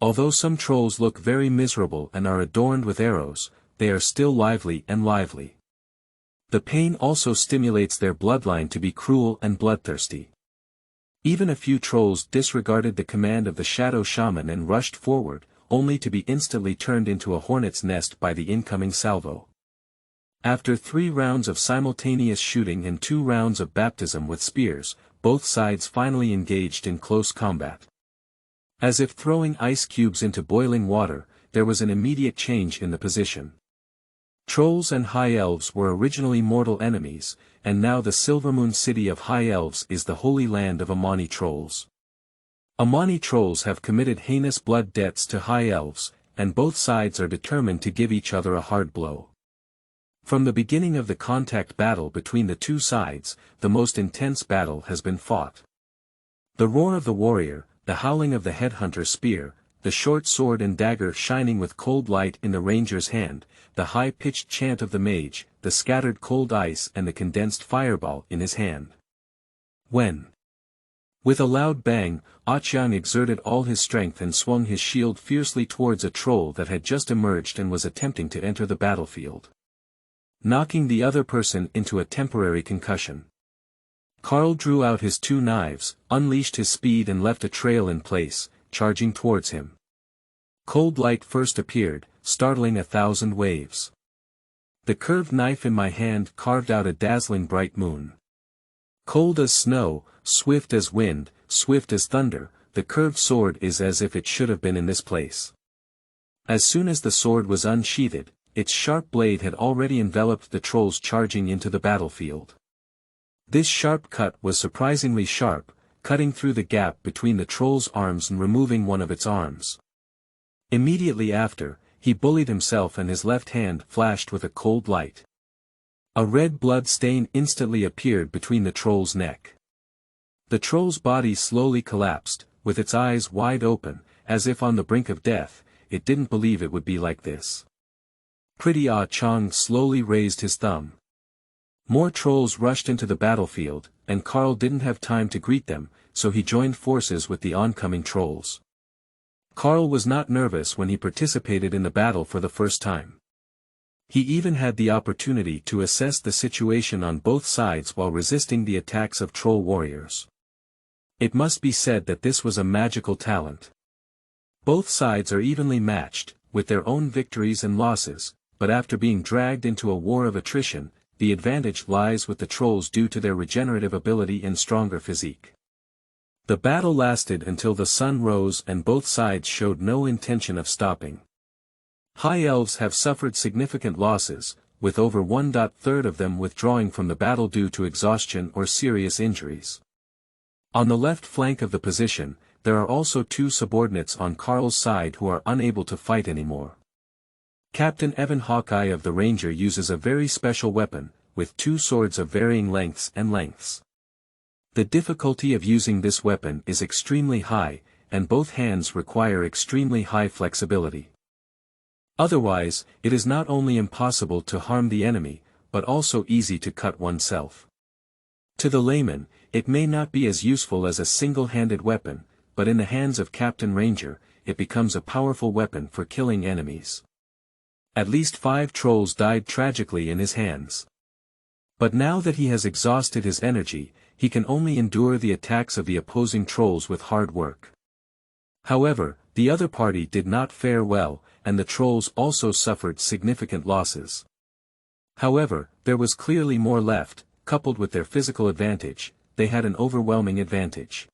Although some trolls look very miserable and are adorned with arrows, they are still lively and lively. The pain also stimulates their bloodline to be cruel and bloodthirsty. Even a few trolls disregarded the command of the Shadow Shaman and rushed forward, only to be instantly turned into a hornet's nest by the incoming salvo. After 3 rounds of simultaneous shooting and 2 rounds of baptism with spears, both sides finally engaged in close combat. As if throwing ice cubes into boiling water, there was an immediate change in the position. Trolls and High Elves were originally mortal enemies, and now the Silvermoon City of High Elves is the holy land of Amani trolls. Amani trolls have committed heinous blood debts to High Elves, and both sides are determined to give each other a hard blow. From the beginning of the contact battle between the two sides, the most intense battle has been fought. The roar of the warrior, the howling of the headhunter spear, the short sword and dagger shining with cold light in the ranger's hand, the high-pitched chant of the mage, the scattered cold ice and the condensed fireball in his hand. When, with a loud bang, Achiang exerted all his strength and swung his shield fiercely towards a troll that had just emerged and was attempting to enter the battlefield, knocking the other person into a temporary concussion. Karl drew out his 2 knives, unleashed his speed and left a trail in place, charging towards him. Cold light first appeared, startling 1,000 waves. The curved knife in my hand carved out a dazzling bright moon. Cold as snow, swift as wind, swift as thunder, the curved sword is as if it should have been in this place. As soon as the sword was unsheathed, its sharp blade had already enveloped the trolls charging into the battlefield. This sharp cut was surprisingly sharp, cutting through the gap between the troll's arms and removing one of its arms. Immediately after, he bullied himself and his left hand flashed with a cold light. A red blood stain instantly appeared between the troll's neck. The troll's body slowly collapsed, with its eyes wide open, as if on the brink of death. It didn't believe it would be like this. Pretty Ah Chang slowly raised his thumb. More trolls rushed into the battlefield, and Karl didn't have time to greet them, so he joined forces with the oncoming trolls. Karl was not nervous when he participated in the battle for the first time. He even had the opportunity to assess the situation on both sides while resisting the attacks of troll warriors. It must be said that this was a magical talent. Both sides are evenly matched, with their own victories and losses, but after being dragged into a war of attrition, the advantage lies with the trolls due to their regenerative ability and stronger physique. The battle lasted until the sun rose and both sides showed no intention of stopping. High Elves have suffered significant losses, with over 1/3 of them withdrawing from the battle due to exhaustion or serious injuries. On the left flank of the position, there are also 2 subordinates on Karl's side who are unable to fight anymore. Captain Evan Hawkeye of the Ranger uses a very special weapon, with 2 swords of varying lengths and lengths. The difficulty of using this weapon is extremely high, and both hands require extremely high flexibility. Otherwise, it is not only impossible to harm the enemy, but also easy to cut oneself. To the layman, it may not be as useful as a single-handed weapon, but in the hands of Captain Ranger, it becomes a powerful weapon for killing enemies. At least 5 trolls died tragically in his hands. But now that he has exhausted his energy, he can only endure the attacks of the opposing trolls with hard work. However, the other party did not fare well, and the trolls also suffered significant losses. However, there was clearly more left, coupled with their physical advantage, they had an overwhelming advantage.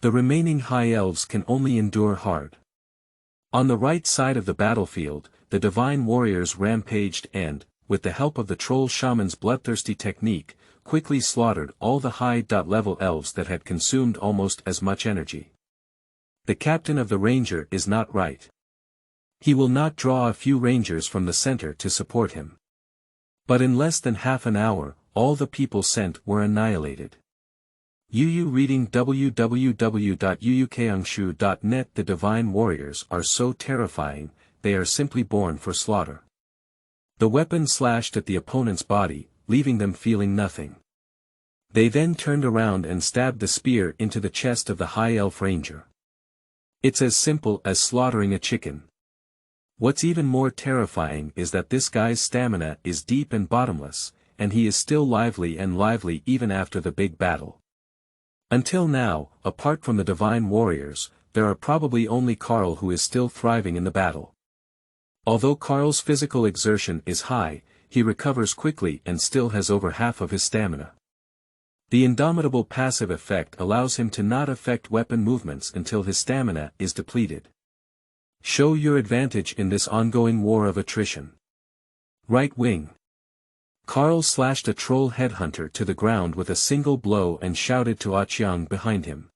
The remaining High Elves can only endure hard. On the right side of the battlefield, the Divine Warriors rampaged and, with the help of the Troll Shaman's bloodthirsty technique, quickly slaughtered all the high-level elves that had consumed almost as much energy. The captain of the Ranger is not right. He will not draw a few Rangers from the center to support him. But in less than half an hour, all the people sent were annihilated. UU reading www.uukangshu.net. The Divine Warriors are so terrifying, they are simply born for slaughter. The weapon slashed at the opponent's body, leaving them feeling nothing. They then turned around and stabbed the spear into the chest of the High Elf Ranger. It's as simple as slaughtering a chicken. What's even more terrifying is that this guy's stamina is deep and bottomless, and he is still lively even after the big battle. Until now, apart from the divine warriors, there are probably only Karl who is still thriving in the battle. Although Karl's physical exertion is high, he recovers quickly and still has over half of his stamina. The indomitable passive effect allows him to not affect weapon movements until his stamina is depleted. Show your advantage in this ongoing war of attrition. Right wing. Karl slashed a troll headhunter to the ground with a single blow and shouted to Aqiang behind him.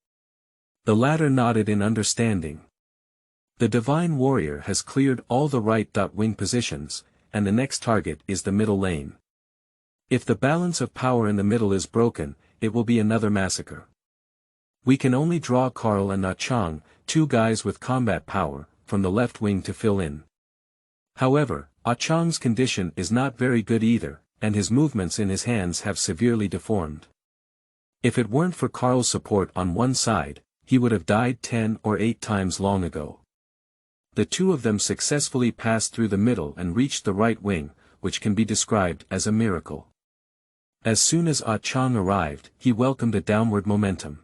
The latter nodded in understanding. The divine warrior has cleared all the right-wing positions, and the next target is the middle lane. If the balance of power in the middle is broken, it will be another massacre. We can only draw Karl and Aqiang, two guys with combat power, from the left wing to fill in. However, Aqiang's condition is not very good either, and his movements in his hands have severely deformed. If it weren't for Karl's support on one side, he would have died 10 or 8 times long ago. The two of them successfully passed through the middle and reached the right wing, which can be described as a miracle. As soon as Aqiang arrived, he welcomed a downward momentum.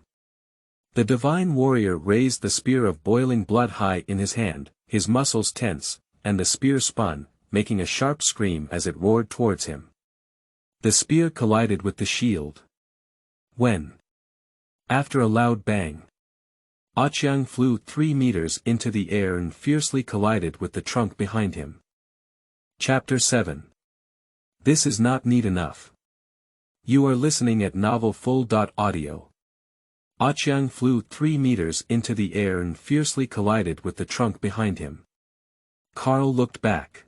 The divine warrior raised the spear of boiling blood high in his hand, his muscles tense, and the spear spun, making a sharp scream as it roared towards him. The spear collided with the shield. When? After a loud bang, Aqiang flew 3 meters into the air and fiercely collided with the trunk behind him. Chapter 7. This is not neat enough. You are listening at novelfull.audio. Aqiang flew 3 meters into the air and fiercely collided with the trunk behind him. Karl looked back.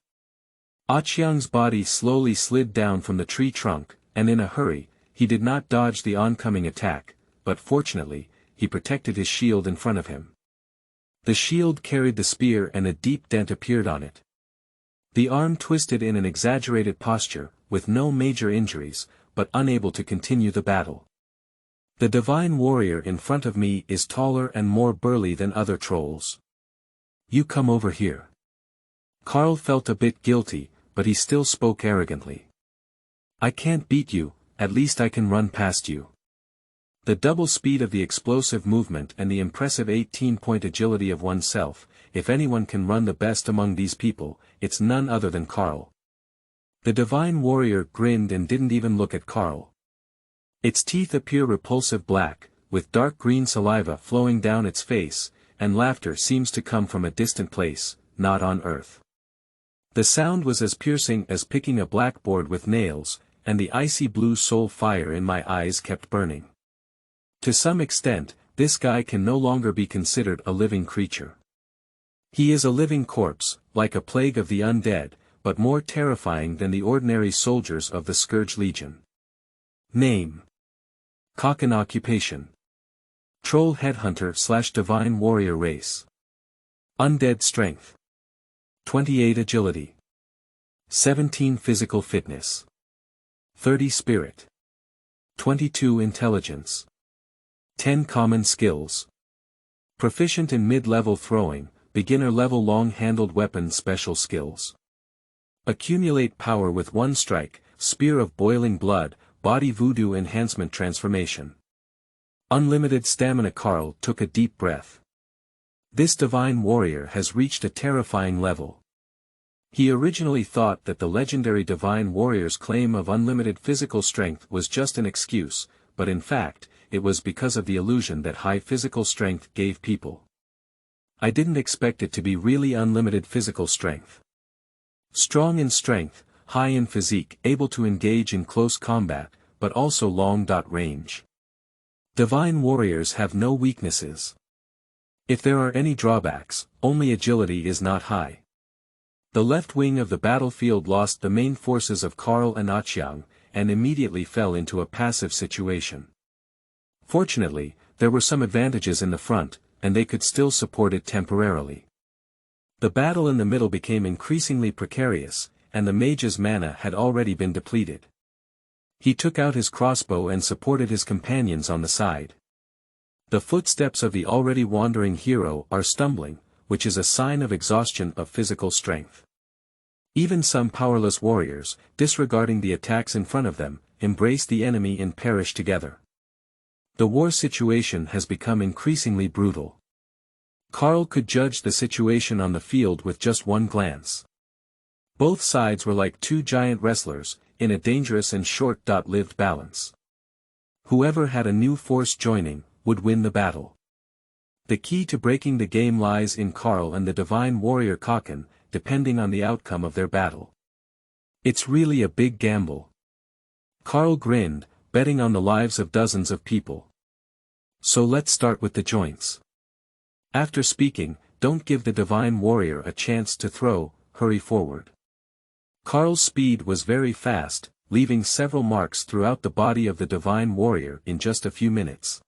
Aqiang's body slowly slid down from the tree trunk, and in a hurry, he did not dodge the oncoming attack, but fortunately, he protected his shield in front of him. The shield carried the spear and a deep dent appeared on it. The arm twisted in an exaggerated posture, with no major injuries, but unable to continue the battle. The divine warrior in front of me is taller and more burly than other trolls. You come over here. Karl felt a bit guilty, but he still spoke arrogantly. I can't beat you, at least I can run past you. The double speed of the explosive movement and the impressive 18-point agility of oneself, if anyone can run the best among these people, it's none other than Karl. The divine warrior grinned and didn't even look at Karl. Its teeth appear repulsive black, with dark green saliva flowing down its face, and laughter seems to come from a distant place, not on earth. The sound was as piercing as picking a blackboard with nails, and the icy blue soul fire in my eyes kept burning. To some extent, this guy can no longer be considered a living creature. He is a living corpse, like a plague of the undead, but more terrifying than the ordinary soldiers of the Scourge Legion. Name. Cock and occupation. Troll headhunter / divine warrior race. Undead strength. 28 agility. 17 physical fitness. 30 spirit. 22 intelligence. 10 common skills. Proficient in mid-level throwing, beginner-level long-handled weapon special skills. Accumulate power with 1 strike, spear of boiling blood, body voodoo enhancement transformation. Unlimited stamina. Karl took a deep breath. This divine warrior has reached a terrifying level. He originally thought that the legendary divine warrior's claim of unlimited physical strength was just an excuse, but in fact, it was because of the illusion that high physical strength gave people. I didn't expect it to be really unlimited physical strength. Strong in strength, high in physique, able to engage in close combat, but also long range. Divine warriors have no weaknesses. If there are any drawbacks, only agility is not high. The left wing of the battlefield lost the main forces of Karl and Aqiang, and immediately fell into a passive situation. Fortunately, there were some advantages in the front, and they could still support it temporarily. The battle in the middle became increasingly precarious, and the mage's mana had already been depleted. He took out his crossbow and supported his companions on the side. The footsteps of the already wandering hero are stumbling, which is a sign of exhaustion of physical strength. Even some powerless warriors, disregarding the attacks in front of them, embrace the enemy and perish together. The war situation has become increasingly brutal. Karl could judge the situation on the field with just one glance. Both sides were like two giant wrestlers, in a dangerous and short-lived balance. Whoever had a new force joining, would win the battle. The key to breaking the game lies in Karl and the divine warrior Tarquine, depending on the outcome of their battle. It's really a big gamble. Karl grinned, betting on the lives of dozens of people. So let's start with the joints. After speaking, don't give the divine warrior a chance to throw, hurry forward. Karl's speed was very fast, leaving several marks throughout the body of the divine warrior in just a few minutes.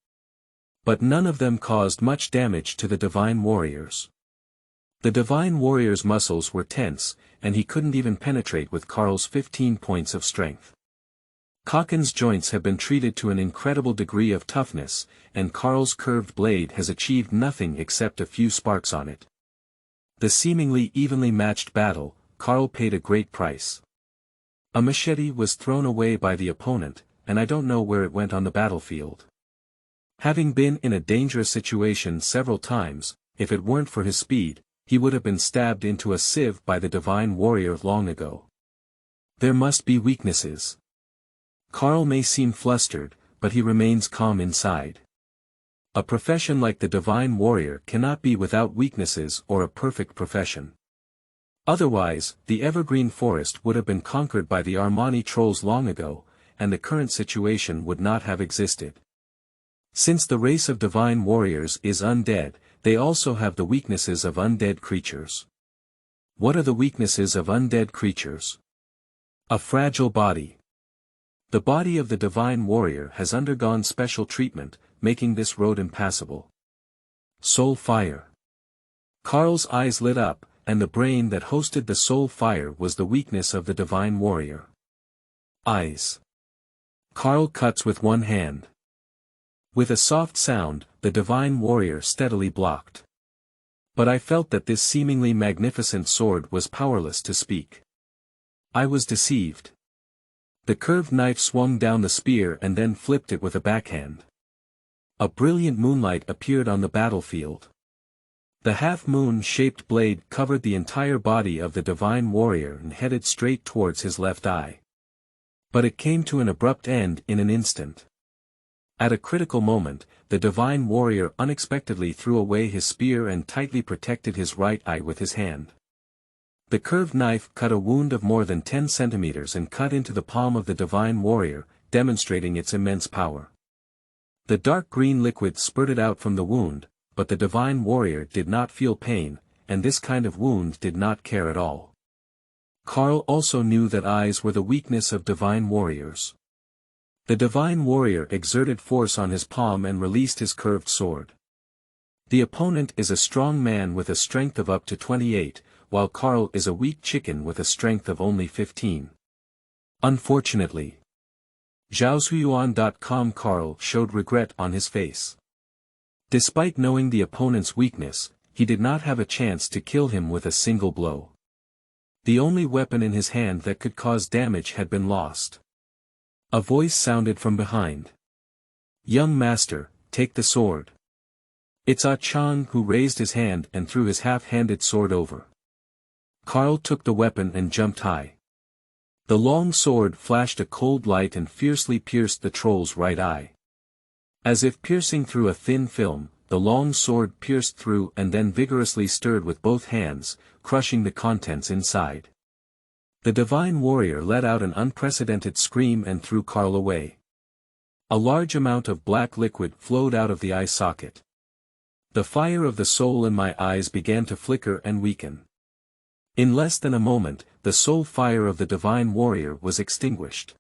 But none of them caused much damage to the divine warriors. The divine warrior's muscles were tense, and he couldn't even penetrate with Karl's 15 points of strength. Tarquine's joints have been treated to an incredible degree of toughness, and Karl's curved blade has achieved nothing except a few sparks on it. The seemingly evenly matched battle, Karl paid a great price. A machete was thrown away by the opponent, and I don't know where it went on the battlefield. Having been in a dangerous situation several times, if it weren't for his speed, he would have been stabbed into a sieve by the divine warrior long ago. There must be weaknesses. Karl may seem flustered, but he remains calm inside. A profession like the divine warrior cannot be without weaknesses or a perfect profession. Otherwise, the evergreen forest would have been conquered by the Armani trolls long ago, and the current situation would not have existed. Since the race of divine warriors is undead, they also have the weaknesses of undead creatures. What are the weaknesses of undead creatures? A fragile body. The body of the divine warrior has undergone special treatment, making this road impassable. Soul fire. Karl's eyes lit up, and the brain that hosted the soul fire was the weakness of the divine warrior. Eyes. Karl cuts with one hand. With a soft sound, the divine warrior steadily blocked. But I felt that this seemingly magnificent sword was powerless to speak. I was deceived. The curved knife swung down the spear and then flipped it with a backhand. A brilliant moonlight appeared on the battlefield. The half-moon-shaped blade covered the entire body of the divine warrior and headed straight towards his left eye. But it came to an abrupt end in an instant. At a critical moment, the divine warrior unexpectedly threw away his spear and tightly protected his right eye with his hand. The curved knife cut a wound of more than 10 centimeters and cut into the palm of the divine warrior, demonstrating its immense power. The dark green liquid spurted out from the wound, but the divine warrior did not feel pain, and this kind of wound did not care at all. Karl also knew that eyes were the weakness of divine warriors. The divine warrior exerted force on his palm and released his curved sword. The opponent is a strong man with a strength of up to 28, while Karl is a weak chicken with a strength of only 15. Unfortunately. Zhaozuiyuan.com Karl showed regret on his face. Despite knowing the opponent's weakness, he did not have a chance to kill him with a single blow. The only weapon in his hand that could cause damage had been lost. A voice sounded from behind. "Young master, take the sword." It's Ah Chang who raised his hand and threw his half-handed sword over. Karl took the weapon and jumped high. The long sword flashed a cold light and fiercely pierced the troll's right eye. As if piercing through a thin film, the long sword pierced through and then vigorously stirred with both hands, crushing the contents inside. The divine warrior let out an unprecedented scream and threw Karl away. A large amount of black liquid flowed out of the eye socket. The fire of the soul in my eyes began to flicker and weaken. In less than a moment, the soul fire of the divine warrior was extinguished.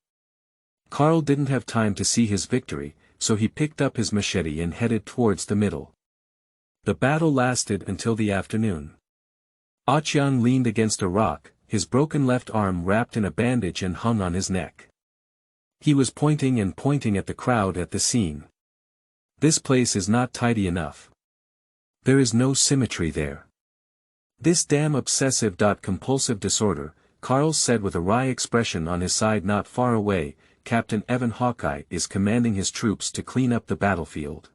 Karl didn't have time to see his victory, so he picked up his machete and headed towards the middle. The battle lasted until the afternoon. Ah Chang leaned against a rock, his broken left arm wrapped in a bandage and hung on his neck. He was pointing and pointing at the crowd at the scene. This place is not tidy enough. There is no symmetry there. This damn obsessive-compulsive disorder, Carl said with a wry expression on his side not far away. Captain Evan Hawkeye is commanding his troops to clean up the battlefield.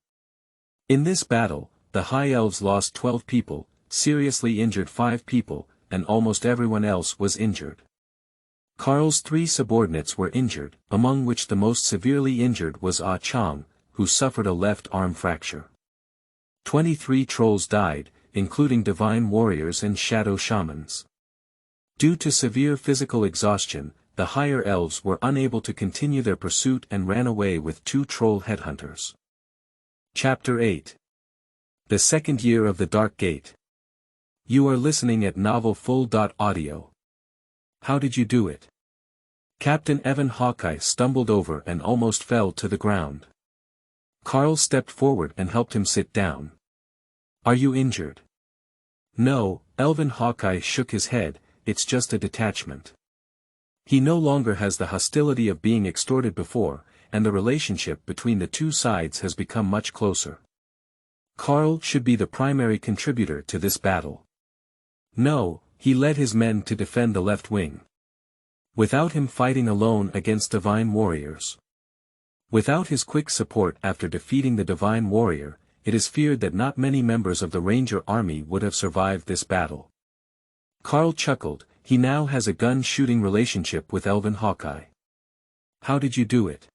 In this battle, the High Elves lost 12 people, seriously injured 5 people, and almost everyone else was injured. Carl's 3 subordinates were injured, among which the most severely injured was Ah Chang, who suffered a left arm fracture. 23 trolls died, including divine warriors and shadow shamans. Due to severe physical exhaustion, the higher elves were unable to continue their pursuit and ran away with 2 troll headhunters. Chapter 8. The Second Year of the Dark Gate. You are listening at novelfull.audio. How did you do it? Captain Evan Hawkeye stumbled over and almost fell to the ground. Carl stepped forward and helped him sit down. Are you injured? No, Elven Hawkeye shook his head, it's just a detachment. He no longer has the hostility of being extorted before, and the relationship between the two sides has become much closer. Carl should be the primary contributor to this battle. No, he led his men to defend the left wing. Without him fighting alone against divine warriors. Without his quick support after defeating the divine warrior, it is feared that not many members of the Ranger army would have survived this battle. Carl chuckled, he now has a gun-shooting relationship with Elven Hawkeye. How did you do it?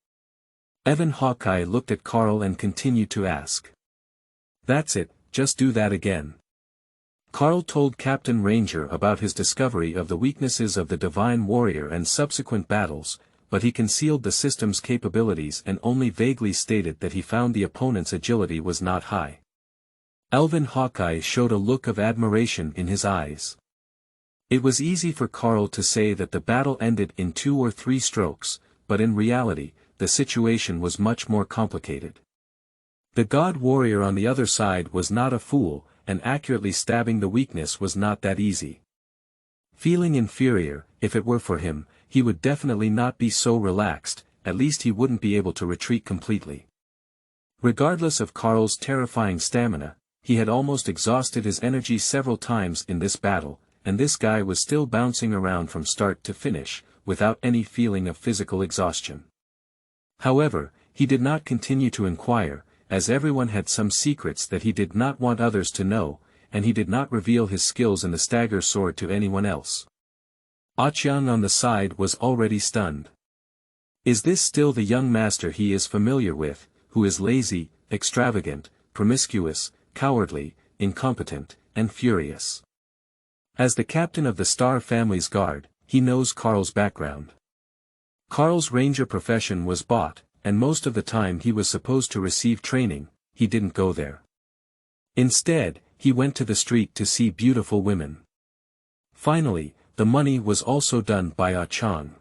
Evan Hawkeye looked at Carl and continued to ask. That's it, just do that again. Carl told Captain Ranger about his discovery of the weaknesses of the Divine Warrior and subsequent battles, but he concealed the system's capabilities and only vaguely stated that he found the opponent's agility was not high. Elven Hawkeye showed a look of admiration in his eyes. It was easy for Carl to say that the battle ended in 2 or 3 strokes, but in reality, the situation was much more complicated. The God Warrior on the other side was not a fool, and accurately stabbing the weakness was not that easy. Feeling inferior, if it were for him, he would definitely not be so relaxed, at least he wouldn't be able to retreat completely. Regardless of Carl's terrifying stamina, he had almost exhausted his energy several times in this battle, and this guy was still bouncing around from start to finish, without any feeling of physical exhaustion. However, he did not continue to inquire, as everyone had some secrets that he did not want others to know, and he did not reveal his skills in the stagger sword to anyone else. Achiang on the side was already stunned. Is this still the young master he is familiar with, who is lazy, extravagant, promiscuous, cowardly, incompetent, and furious? As the captain of the Star family's guard, he knows Carl's background. Carl's ranger profession was bought, and most of the time he was supposed to receive training, he didn't go there. Instead, he went to the street to see beautiful women. Finally, the money was also done by Ah Chang.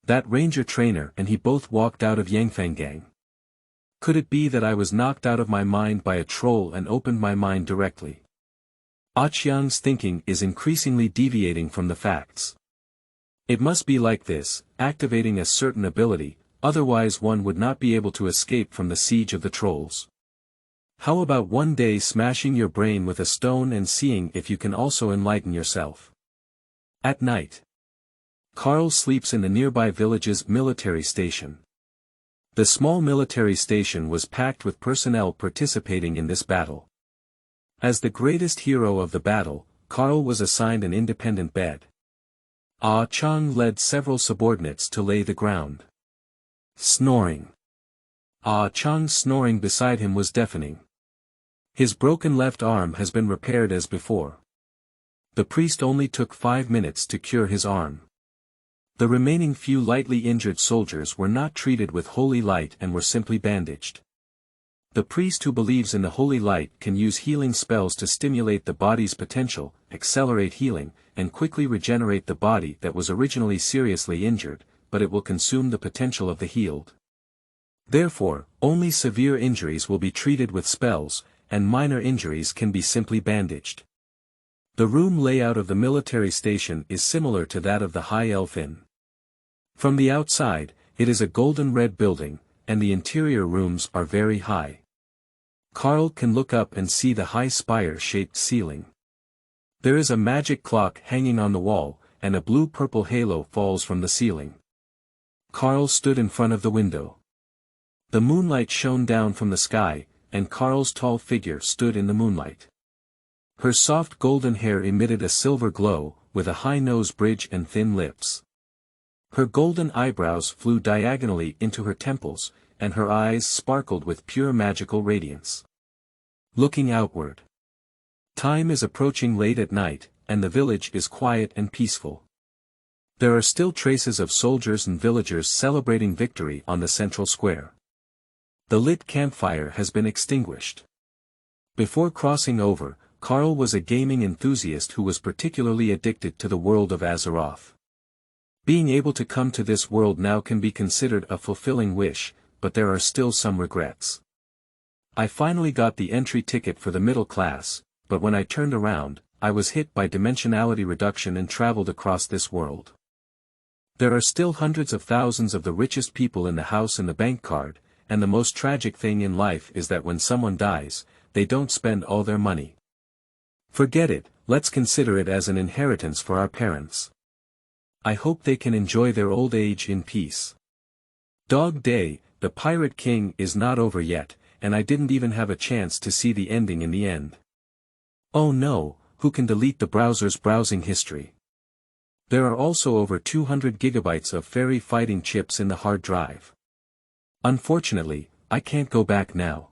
That ranger trainer and he both walked out of Yangfanggang. Could it be that I was knocked out of my mind by a troll and opened my mind directly? Ah Chang's thinking is increasingly deviating from the facts. It must be like this, activating a certain ability, otherwise one would not be able to escape from the siege of the trolls. How about one day smashing your brain with a stone and seeing if you can also enlighten yourself? At night, Carl sleeps in the nearby village's military station. The small military station was packed with personnel participating in this battle. As the greatest hero of the battle, Carl was assigned an independent bed. Ah Chang led several subordinates to lay the ground. Snoring. Ah Chang's snoring beside him was deafening. His broken left arm has been repaired as before. The priest only took 5 minutes to cure his arm. The remaining few lightly injured soldiers were not treated with holy light and were simply bandaged. The priest who believes in the holy light can use healing spells to stimulate the body's potential, accelerate healing, and quickly regenerate the body that was originally seriously injured, but it will consume the potential of the healed. Therefore, only severe injuries will be treated with spells, and minor injuries can be simply bandaged. The room layout of the military station is similar to that of the High Elf Inn. From the outside, it is a golden red building, and the interior rooms are very high. Carl can look up and see the high spire-shaped ceiling. There is a magic clock hanging on the wall, and a blue-purple halo falls from the ceiling. Carl stood in front of the window. The moonlight shone down from the sky, and Carl's tall figure stood in the moonlight. Her soft golden hair emitted a silver glow, with a high nose bridge and thin lips. Her golden eyebrows flew diagonally into her temples, and her eyes sparkled with pure magical radiance. Looking outward. Time is approaching late at night, and the village is quiet and peaceful. There are still traces of soldiers and villagers celebrating victory on the central square. The lit campfire has been extinguished. Before crossing over, Carl was a gaming enthusiast who was particularly addicted to the world of Azeroth. Being able to come to this world now can be considered a fulfilling wish, but there are still some regrets. I finally got the entry ticket for the middle class, but when I turned around, I was hit by dimensionality reduction and traveled across this world. There are still hundreds of thousands of the richest people in the house and the bank card, and the most tragic thing in life is that when someone dies, they don't spend all their money. Forget it, let's consider it as an inheritance for our parents. I hope they can enjoy their old age in peace. Dog Day, the Pirate King is not over yet, and I didn't even have a chance to see the ending in the end. Oh no, who can delete the browser's browsing history? There are also over 200 gigabytes of fairy fighting chips in the hard drive. Unfortunately, I can't go back now.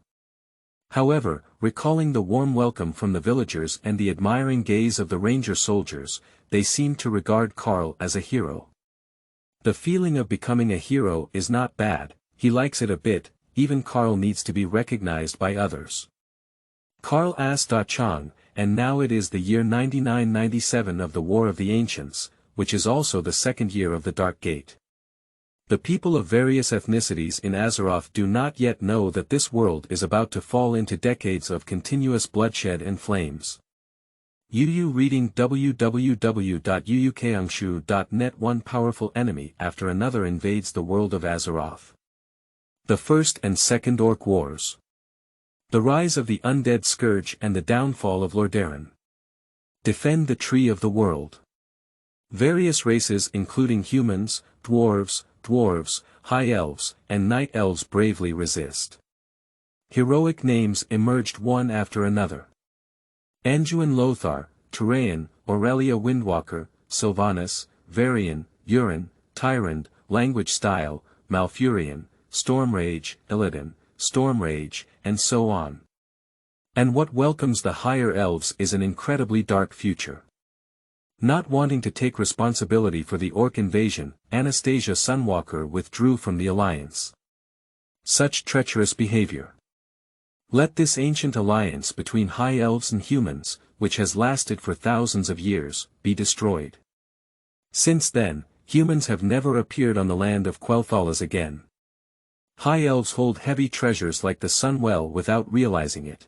However, recalling the warm welcome from the villagers and the admiring gaze of the ranger soldiers, they seemed to regard Carl as a hero. The feeling of becoming a hero is not bad, he likes it a bit, even Carl needs to be recognized by others. Carl asked Chang, and now it is the year 9997 of the War of the Ancients, which is also the second year of the Dark Gate. The people of various ethnicities in Azeroth do not yet know that this world is about to fall into decades of continuous bloodshed and flames. UU reading www.uukangshu.net. One powerful enemy after another invades the world of Azeroth. The First and Second Orc Wars. The rise of the undead scourge and the downfall of Lordaeron. Defend the Tree of the World. Various races including humans, dwarves, high elves, and night elves bravely resist. Heroic names emerged one after another. Anduin Lothar, Turayan, Aurelia Windwalker, Sylvanas, Varian, Urin, Tyrant, Language Style, Malfurion, Stormrage, Illidan, Stormrage, and so on. And what welcomes the higher elves is an incredibly dark future. Not wanting to take responsibility for the orc invasion, Anastasia Sunwalker withdrew from the alliance. Such treacherous behavior. Let this ancient alliance between high elves and humans, which has lasted for thousands of years, be destroyed. Since then, humans have never appeared on the land of Quel'Thalas again. High elves hold heavy treasures like the Sunwell without realizing it.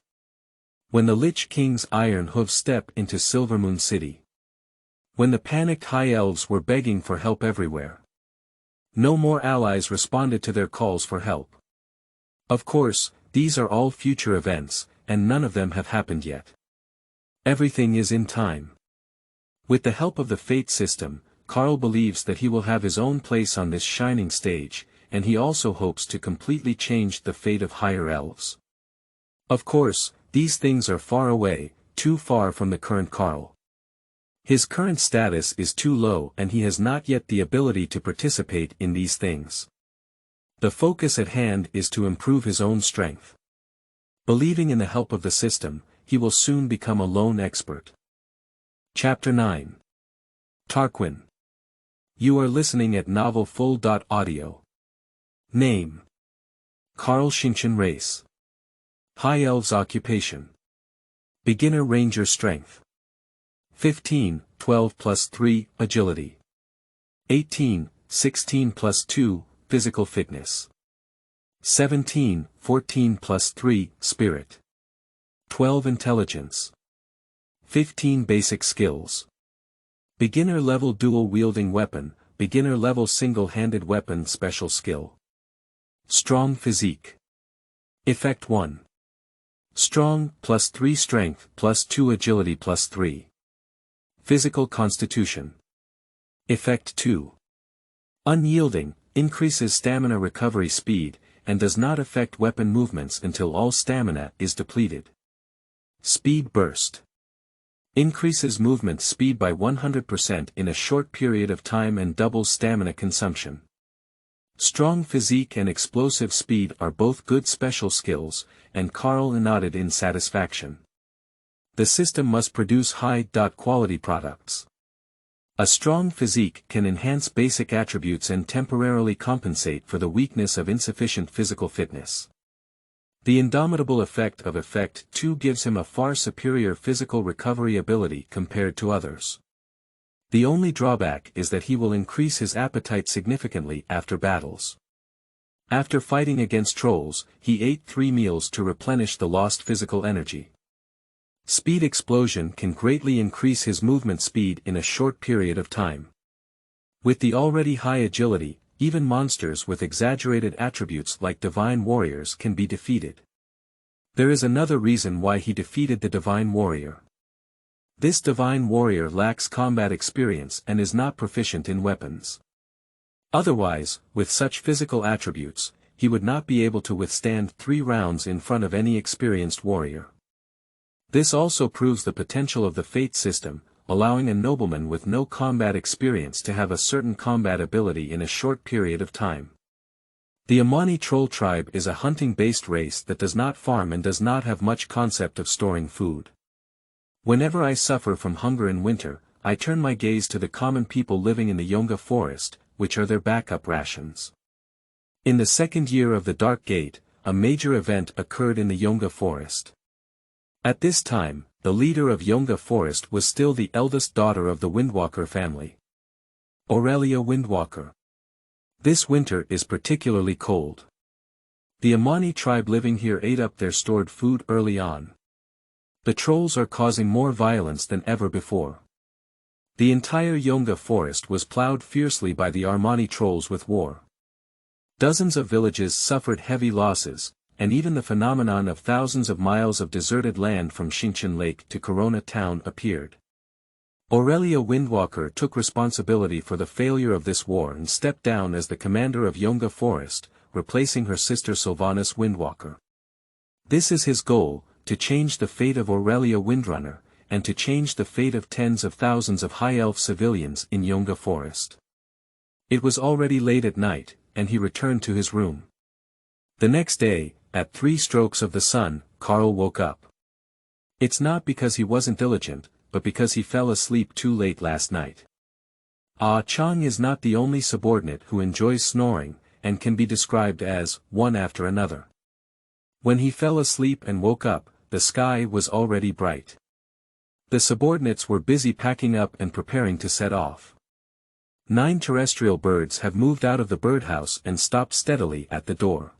When the Lich King's iron hooves step into Silvermoon City. When the panicked high elves were begging for help everywhere. No more allies responded to their calls for help. Of course, these are all future events, and none of them have happened yet. Everything is in time. With the help of the fate system, Carl believes that he will have his own place on this shining stage, and he also hopes to completely change the fate of higher elves. Of course, these things are far away, too far from the current Carl. His current status is too low and he has not yet the ability to participate in these things. The focus at hand is to improve his own strength. Believing in the help of the system, he will soon become a lone expert. Chapter 9. Tarquine. You are listening at novelfull.audio. Name. Carl Shinchin Race. High Elves Occupation. Beginner Ranger Strength. 15, 12 plus 3, Agility. 18, 16 plus 2, Physical Fitness. 17, 14 plus 3, Spirit. 12 Intelligence. 15 Basic Skills. Beginner Level Dual Wielding Weapon, Beginner Level Single-Handed Weapon Special Skill. Strong Physique. Effect 1. Strong, +3 strength, +2 agility +3. Physical constitution. Effect 2. Unyielding, increases stamina recovery speed, and does not affect weapon movements until all stamina is depleted. Speed burst. Increases movement speed by 100% in a short period of time and doubles stamina consumption. Strong physique and explosive speed are both good special skills, and Karl nodded in satisfaction. The system must produce high-quality products. A strong physique can enhance basic attributes and temporarily compensate for the weakness of insufficient physical fitness. The indomitable effect of Effect 2 gives him a far superior physical recovery ability compared to others. The only drawback is that he will increase his appetite significantly after battles. After fighting against trolls, he ate 3 meals to replenish the lost physical energy. Speed explosion can greatly increase his movement speed in a short period of time. With the already high agility, even monsters with exaggerated attributes like divine warriors can be defeated. There is another reason why he defeated the divine warrior. This divine warrior lacks combat experience and is not proficient in weapons. Otherwise, with such physical attributes, he would not be able to withstand 3 rounds in front of any experienced warrior. This also proves the potential of the fate system, allowing a nobleman with no combat experience to have a certain combat ability in a short period of time. The Amani troll tribe is a hunting-based race that does not farm and does not have much concept of storing food. Whenever I suffer from hunger in winter, I turn my gaze to the common people living in the Yunga forest, which are their backup rations. In the second year of the Dark Gate, a major event occurred in the Yunga forest. At this time, the leader of Yunga Forest was still the eldest daughter of the Windwalker family. Aurelia Windwalker. This winter is particularly cold. The Amani tribe living here ate up their stored food early on. The trolls are causing more violence than ever before. The entire Yunga Forest was plowed fiercely by the Armani trolls with war. Dozens of villages suffered heavy losses, and even the phenomenon of thousands of miles of deserted land from Shinchan Lake to Corona town appeared. Aurelia Windwalker took responsibility for the failure of this war and stepped down as the commander of Yunga Forest, replacing her sister Sylvanas Windwalker. This is his goal, to change the fate of Aurelia Windrunner, and to change the fate of tens of thousands of high elf civilians in Yunga Forest. It was already late at night, and he returned to his room. The next day, at 3 strokes of the sun, Karl woke up. It's not because he wasn't diligent, but because he fell asleep too late last night. Ah Chang is not the only subordinate who enjoys snoring, and can be described as one after another. When he fell asleep and woke up, the sky was already bright. The subordinates were busy packing up and preparing to set off. 9 terrestrial birds have moved out of the birdhouse and stopped steadily at the door.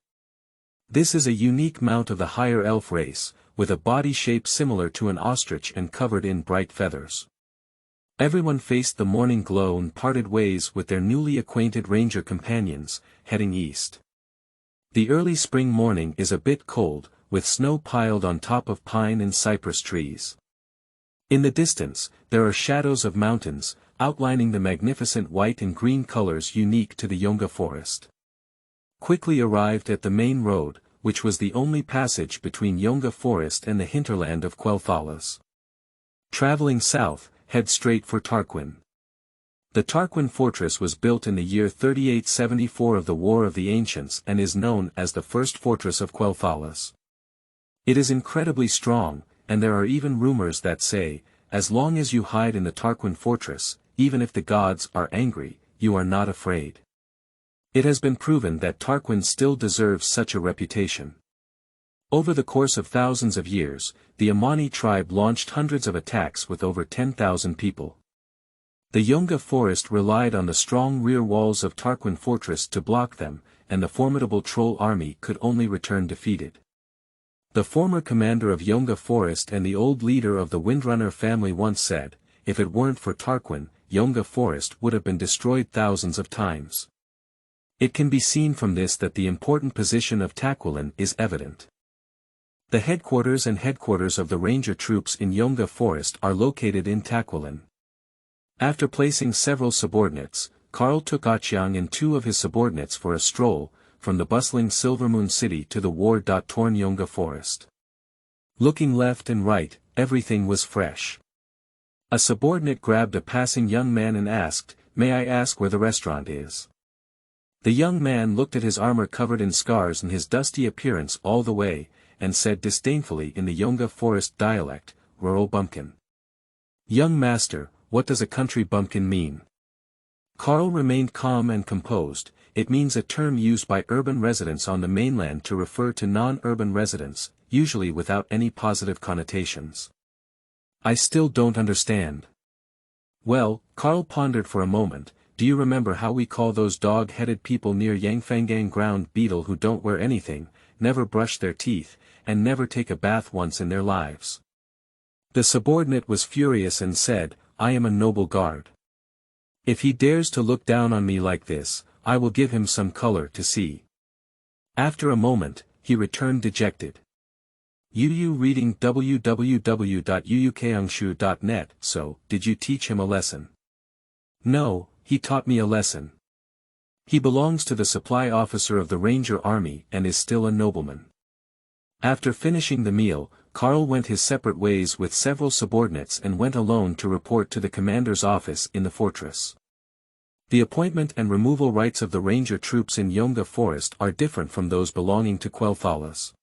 This is a unique mount of the higher elf race, with a body shape similar to an ostrich and covered in bright feathers. Everyone faced the morning glow and parted ways with their newly acquainted ranger companions, heading east. The early spring morning is a bit cold, with snow piled on top of pine and cypress trees. In the distance, there are shadows of mountains, outlining the magnificent white and green colors unique to the Yunga forest. Quickly arrived at the main road, which was the only passage between Yunga Forest and the hinterland of Quel'Thalas. Traveling south, head straight for Tarquine. The Tarquine fortress was built in the year 3874 of the War of the Ancients and is known as the first fortress of Quel'Thalas. It is incredibly strong, and there are even rumors that say, as long as you hide in the Tarquine fortress, even if the gods are angry, you are not afraid. It has been proven that Tarquine still deserves such a reputation. Over the course of thousands of years, the Amani tribe launched hundreds of attacks with over 10,000 people. The Yunga forest relied on the strong rear walls of Tarquine fortress to block them, and the formidable troll army could only return defeated. The former commander of Yunga forest and the old leader of the Windrunner family once said, if it weren't for Tarquine, Yunga forest would have been destroyed thousands of times. It can be seen from this that the important position of Tarquine is evident. The headquarters of the ranger troops in Yunga Forest are located in Tarquine. After placing several subordinates, Karl took Achiang and two of his subordinates for a stroll, from the bustling Silvermoon City to the war-torn Yunga Forest. Looking left and right, everything was fresh. A subordinate grabbed a passing young man and asked, "May I ask where the restaurant is?" The young man looked at his armor covered in scars and his dusty appearance all the way, and said disdainfully in the Yunga Forest dialect, "Rural bumpkin." "Young master, what does a country bumpkin mean?" Karl remained calm and composed. It means a term used by urban residents on the mainland to refer to non-urban residents, usually without any positive connotations. "I still don't understand." "Well," Karl pondered for a moment, "do you remember how we call those dog-headed people near Yangfangang ground beetle who don't wear anything, never brush their teeth, and never take a bath once in their lives?" The subordinate was furious and said, "I am a noble guard. If he dares to look down on me like this, I will give him some color to see." After a moment, he returned dejected. "You reading www.uukangshu.net, so, did you teach him a lesson?" "No, he taught me a lesson. He belongs to the supply officer of the Ranger Army and is still a nobleman." After finishing the meal, Karl went his separate ways with several subordinates and went alone to report to the commander's office in the fortress. The appointment and removal rights of the ranger troops in Yunga Forest are different from those belonging to Quel'Thalas.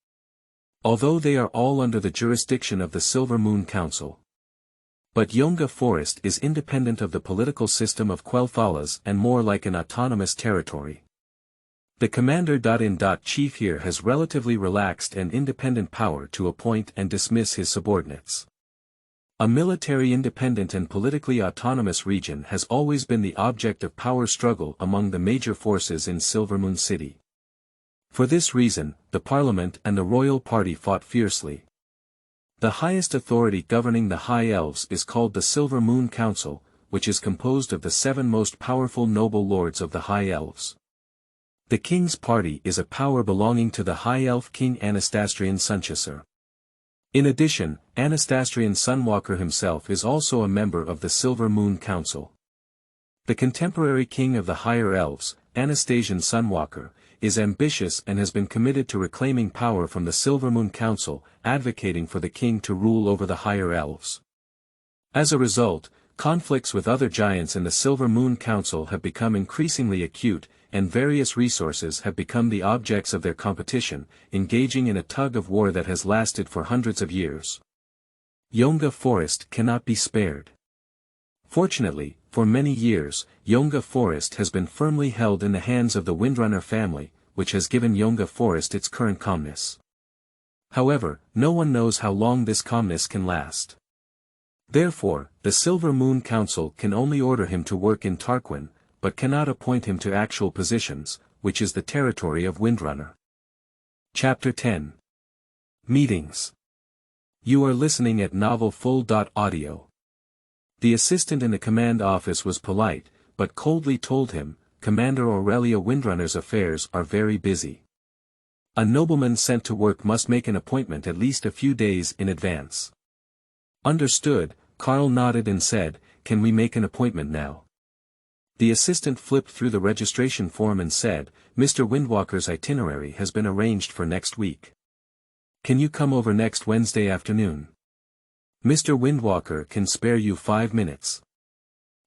Although they are all under the jurisdiction of the Silvermoon Council. But Yunga Forest is independent of the political system of Quel'Thalas and more like an autonomous territory. The Commander-in-Chief here has relatively relaxed and independent power to appoint and dismiss his subordinates. A military independent and politically autonomous region has always been the object of power struggle among the major forces in Silvermoon City. For this reason, the Parliament and the Royal Party fought fiercely. The highest authority governing the High Elves is called the Silvermoon Council, which is composed of the 7 most powerful noble lords of the High Elves. The King's Party is a power belonging to the High Elf King Anastastrian Sunchaser. In addition, Anastastrian Sunwalker himself is also a member of the Silvermoon Council. The contemporary king of the Higher Elves, Anastasian Sunwalker, is ambitious and has been committed to reclaiming power from the Silvermoon Council, advocating for the king to rule over the Higher Elves. As a result, conflicts with other giants in the Silvermoon Council have become increasingly acute, and various resources have become the objects of their competition, engaging in a tug-of-war that has lasted for hundreds of years. Yunga Forest cannot be spared. Fortunately, for many years, Yunga Forest has been firmly held in the hands of the Windrunner family, which has given Yunga Forest its current calmness. However, no one knows how long this calmness can last. Therefore, the Silvermoon Council can only order him to work in Tarquine, but cannot appoint him to actual positions, which is the territory of Windrunner. Chapter 10. Meetings. You are listening at novelfull.audio. The assistant in the command office was polite, but coldly told him, "Commander Aurelia Windrunner's affairs are very busy. A nobleman sent to work must make an appointment at least a few days in advance." "Understood," Karl nodded and said, "Can we make an appointment now?" The assistant flipped through the registration form and said, "Mr. Windwalker's itinerary has been arranged for next week. Can you come over next Wednesday afternoon? Mr. Windwalker can spare you 5 minutes."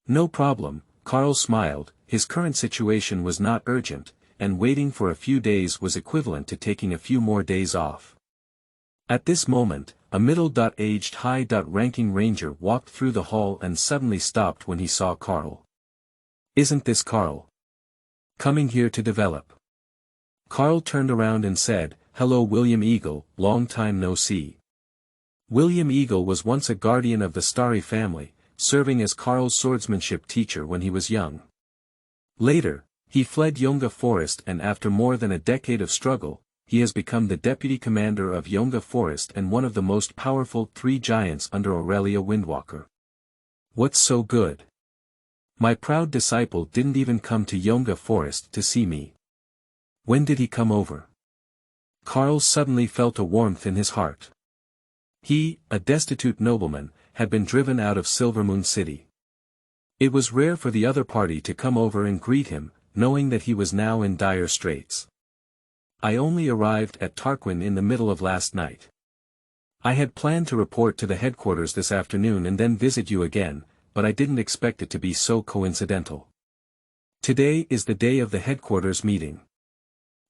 "No problem," Karl smiled. His current situation was not urgent, and waiting for a few days was equivalent to taking a few more days off. At this moment, a middle-aged high-ranking ranger walked through the hall and suddenly stopped when he saw Karl. "Isn't this Karl? Coming here to develop?" Karl turned around and said, "Hello William Eagle, long time no see." William Eagle was once a guardian of the Starry family, serving as Karl's swordsmanship teacher when he was young. Later, he fled Yunga Forest and after more than a decade of struggle, he has become the deputy commander of Yunga Forest and one of the most powerful 3 giants under Aurelia Windwalker. What's so good? My proud disciple didn't even come to Yunga Forest to see me. When did he come over? Carl suddenly felt a warmth in his heart. He, a destitute nobleman, had been driven out of Silvermoon City. It was rare for the other party to come over and greet him, knowing that he was now in dire straits. I only arrived at Tarquine in the middle of last night. I had planned to report to the headquarters this afternoon and then visit you again, but I didn't expect it to be so coincidental. Today is the day of the headquarters meeting.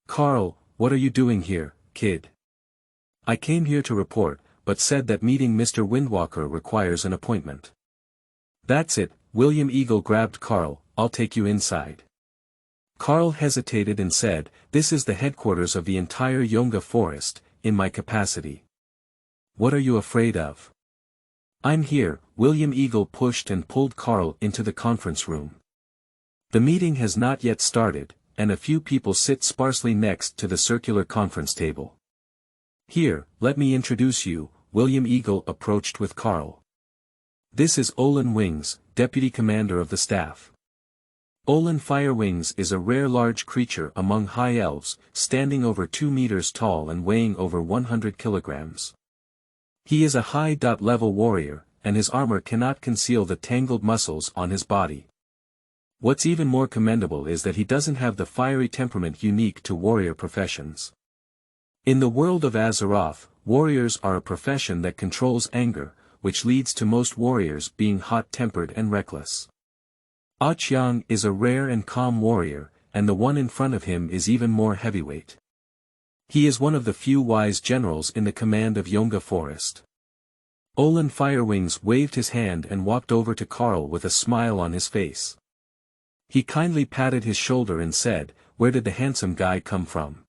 Carl, what are you doing here, kid? I came here to report, but said that meeting Mr. Windwalker requires an appointment. That's it, William Eagle grabbed Carl, I'll take you inside. Carl hesitated and said, this is the headquarters of the entire Yunga forest, in my capacity. What are you afraid of? I'm here, William Eagle pushed and pulled Carl into the conference room. The meeting has not yet started, and a few people sit sparsely next to the circular conference table. Here, let me introduce you, William Eagle approached with Carl. This is Olin Wings, Deputy Commander of the Staff. Olin Firewings is a rare large creature among high elves, standing over 2 meters tall and weighing over 100 kilograms. He is a high-level warrior, and his armor cannot conceal the tangled muscles on his body. What's even more commendable is that he doesn't have the fiery temperament unique to warrior professions. In the world of Azeroth, warriors are a profession that controls anger, which leads to most warriors being hot-tempered and reckless. Yang is a rare and calm warrior, and the one in front of him is even more heavyweight. He is one of the few wise generals in the command of Yunga Forest. Olin Firewings waved his hand and walked over to Carl with a smile on his face. He kindly patted his shoulder and said, where did the handsome guy come from?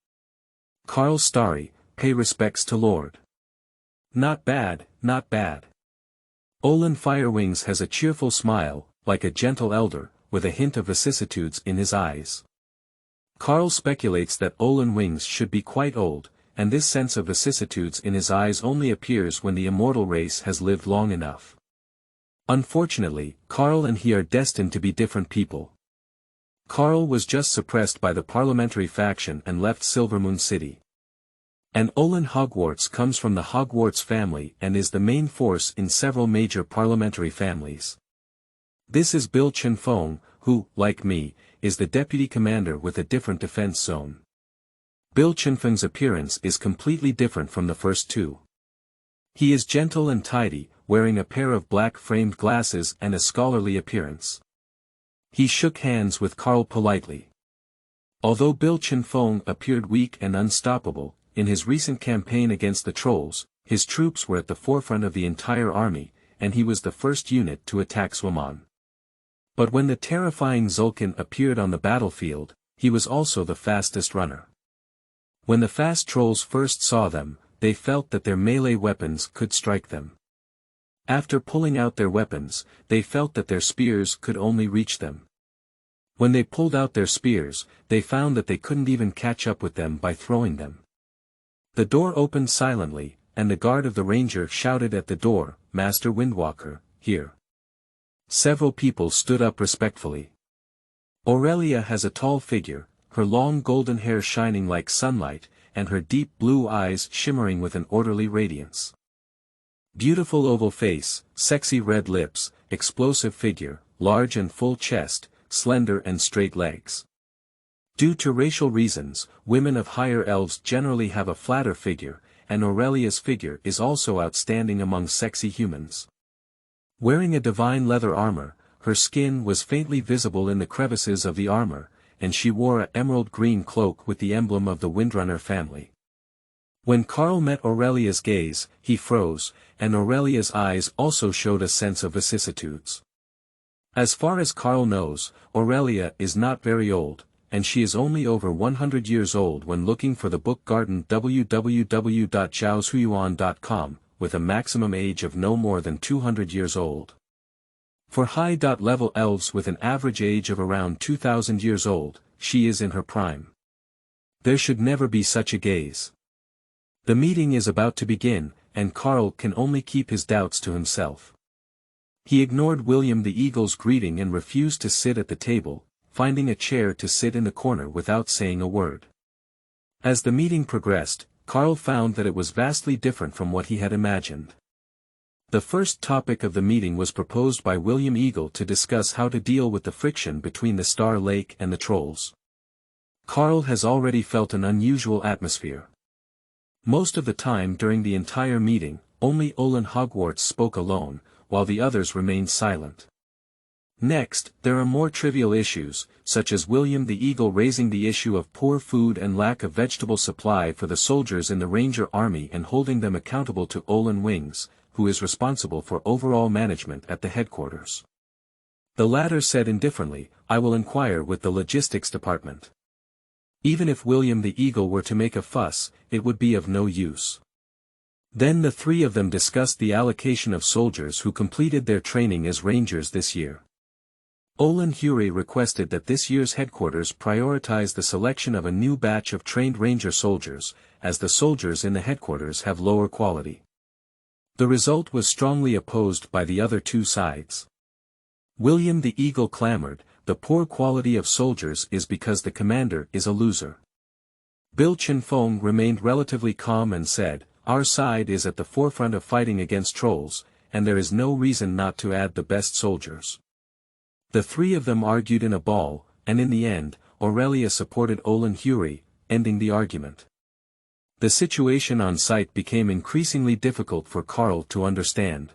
Carl Starry, pay respects to Lord. Not bad, not bad. Olin Firewings has a cheerful smile, like a gentle elder, with a hint of vicissitudes in his eyes. Carl speculates that Olin Wings should be quite old, and this sense of vicissitudes in his eyes only appears when the immortal race has lived long enough. Unfortunately, Carl and he are destined to be different people. Carl was just suppressed by the parliamentary faction and left Silvermoon City. And Olin Hogwarts comes from the Hogwarts family and is the main force in several major parliamentary families. This is Bill Chinfeng, who, like me, is the deputy commander with a different defense zone. Bill Chinfeng's appearance is completely different from the first two. He is gentle and tidy, wearing a pair of black-framed glasses and a scholarly appearance. He shook hands with Carl politely. Although Bill Chinfeng appeared weak and unstoppable, in his recent campaign against the trolls, his troops were at the forefront of the entire army, and he was the first unit to attack Swamon. But when the terrifying Zulkin appeared on the battlefield, he was also the fastest runner. When the fast trolls first saw them, they felt that their melee weapons could strike them. After pulling out their weapons, they felt that their spears could only reach them. When they pulled out their spears, they found that they couldn't even catch up with them by throwing them. The door opened silently, and the guard of the ranger shouted at the door, Master Windwalker, here. Several people stood up respectfully. Aurelia has a tall figure, her long golden hair shining like sunlight, and her deep blue eyes shimmering with an orderly radiance. Beautiful oval face, sexy red lips, explosive figure, large and full chest, slender and straight legs. Due to racial reasons, women of higher elves generally have a flatter figure, and Aurelia's figure is also outstanding among sexy humans. Wearing a divine leather armor, her skin was faintly visible in the crevices of the armor, and she wore an emerald green cloak with the emblem of the Windrunner family. When Carl met Aurelia's gaze, he froze, and Aurelia's eyes also showed a sense of vicissitudes. As far as Carl knows, Aurelia is not very old, and she is only over 100 years old when looking for the book garden www.zhaoshuyuan.com, with a maximum age of no more than 200 years old. For high-level elves with an average age of around 2,000 years old, she is in her prime. There should never be such a gaze. The meeting is about to begin, and Carl can only keep his doubts to himself. He ignored William the Eagle's greeting and refused to sit at the table, finding a chair to sit in the corner without saying a word. As the meeting progressed, Karl found that it was vastly different from what he had imagined. The first topic of the meeting was proposed by William Eagle to discuss how to deal with the friction between the Star Lake and the Trolls. Karl has already felt an unusual atmosphere. Most of the time during the entire meeting, only Olin Hogwarts spoke alone, while the others remained silent. Next, there are more trivial issues, such as William the Eagle raising the issue of poor food and lack of vegetable supply for the soldiers in the Ranger Army and holding them accountable to Olin Wings, who is responsible for overall management at the headquarters. The latter said indifferently, "I will inquire with the logistics department." Even if William the Eagle were to make a fuss, it would be of no use. Then the three of them discussed the allocation of soldiers who completed their training as Rangers this year. Olin Hury requested that this year's headquarters prioritize the selection of a new batch of trained Ranger soldiers, as the soldiers in the headquarters have lower quality. The result was strongly opposed by the other two sides. William the Eagle clamored, "The poor quality of soldiers is because the commander is a loser." Bill Chinfeng remained relatively calm and said, "Our side is at the forefront of fighting against trolls, and there is no reason not to add the best soldiers." The three of them argued in a ball, and in the end, Aurelia supported Olin Hury, ending the argument. The situation on site became increasingly difficult for Karl to understand.